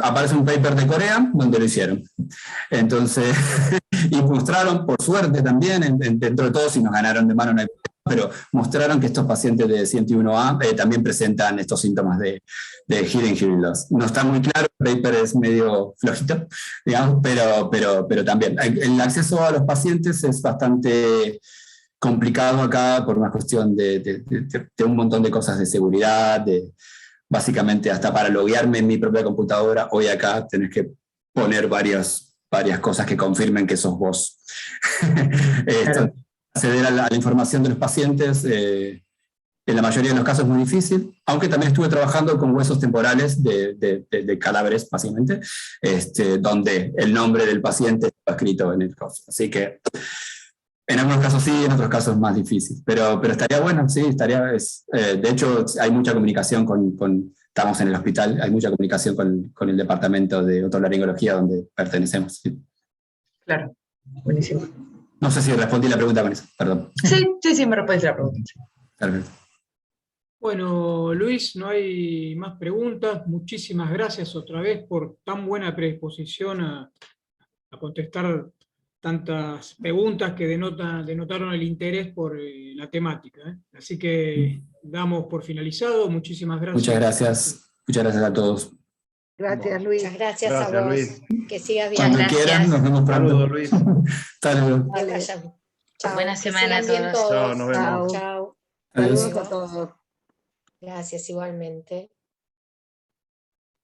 aparece un paper de Corea donde lo hicieron. Entonces, y mostraron, por suerte también, dentro de todo, si nos ganaron de mano, no hay, pero mostraron que estos pacientes de CMT1A también presentan estos síntomas de hidden hearing loss. No está muy claro, el paper es medio flojito, digamos, pero también. El acceso a los pacientes es bastante complicado acá por una cuestión de un montón de cosas de seguridad, básicamente hasta para loguearme en mi propia computadora, hoy acá tenés que poner varias cosas que confirmen que sos vos. Claro. Acceder a la información de los pacientes, en la mayoría de los casos es muy difícil, aunque también estuve trabajando con huesos temporales de cadáveres, básicamente, donde el nombre del paciente está escrito en el coso. Así que en algunos casos sí, en otros casos es más difícil, pero estaría bueno, sí, de hecho hay mucha comunicación estamos en el hospital, hay mucha comunicación con el departamento de otolaringología donde pertenecemos. Sí. Claro, buenísimo. No sé si respondí la pregunta con eso, perdón. Sí, me respondiste la pregunta. Perfecto. Bueno, Luis, no hay más preguntas. Muchísimas gracias otra vez por tan buena predisposición a contestar tantas preguntas que denotaron el interés por la temática. Así que damos por finalizado. Muchísimas gracias. Muchas gracias. Muchas gracias a todos. Gracias, Luis. Muchas gracias a vos. Luis. Que sigas bien. Cuando gracias. quieran, nos vemos pronto. Saludos, Luis. Hasta luego. Que vayan. Chao, Buena que semana a sigan bien todos. Chao, nos vemos. Chao. Saludos a todos. Gracias igualmente.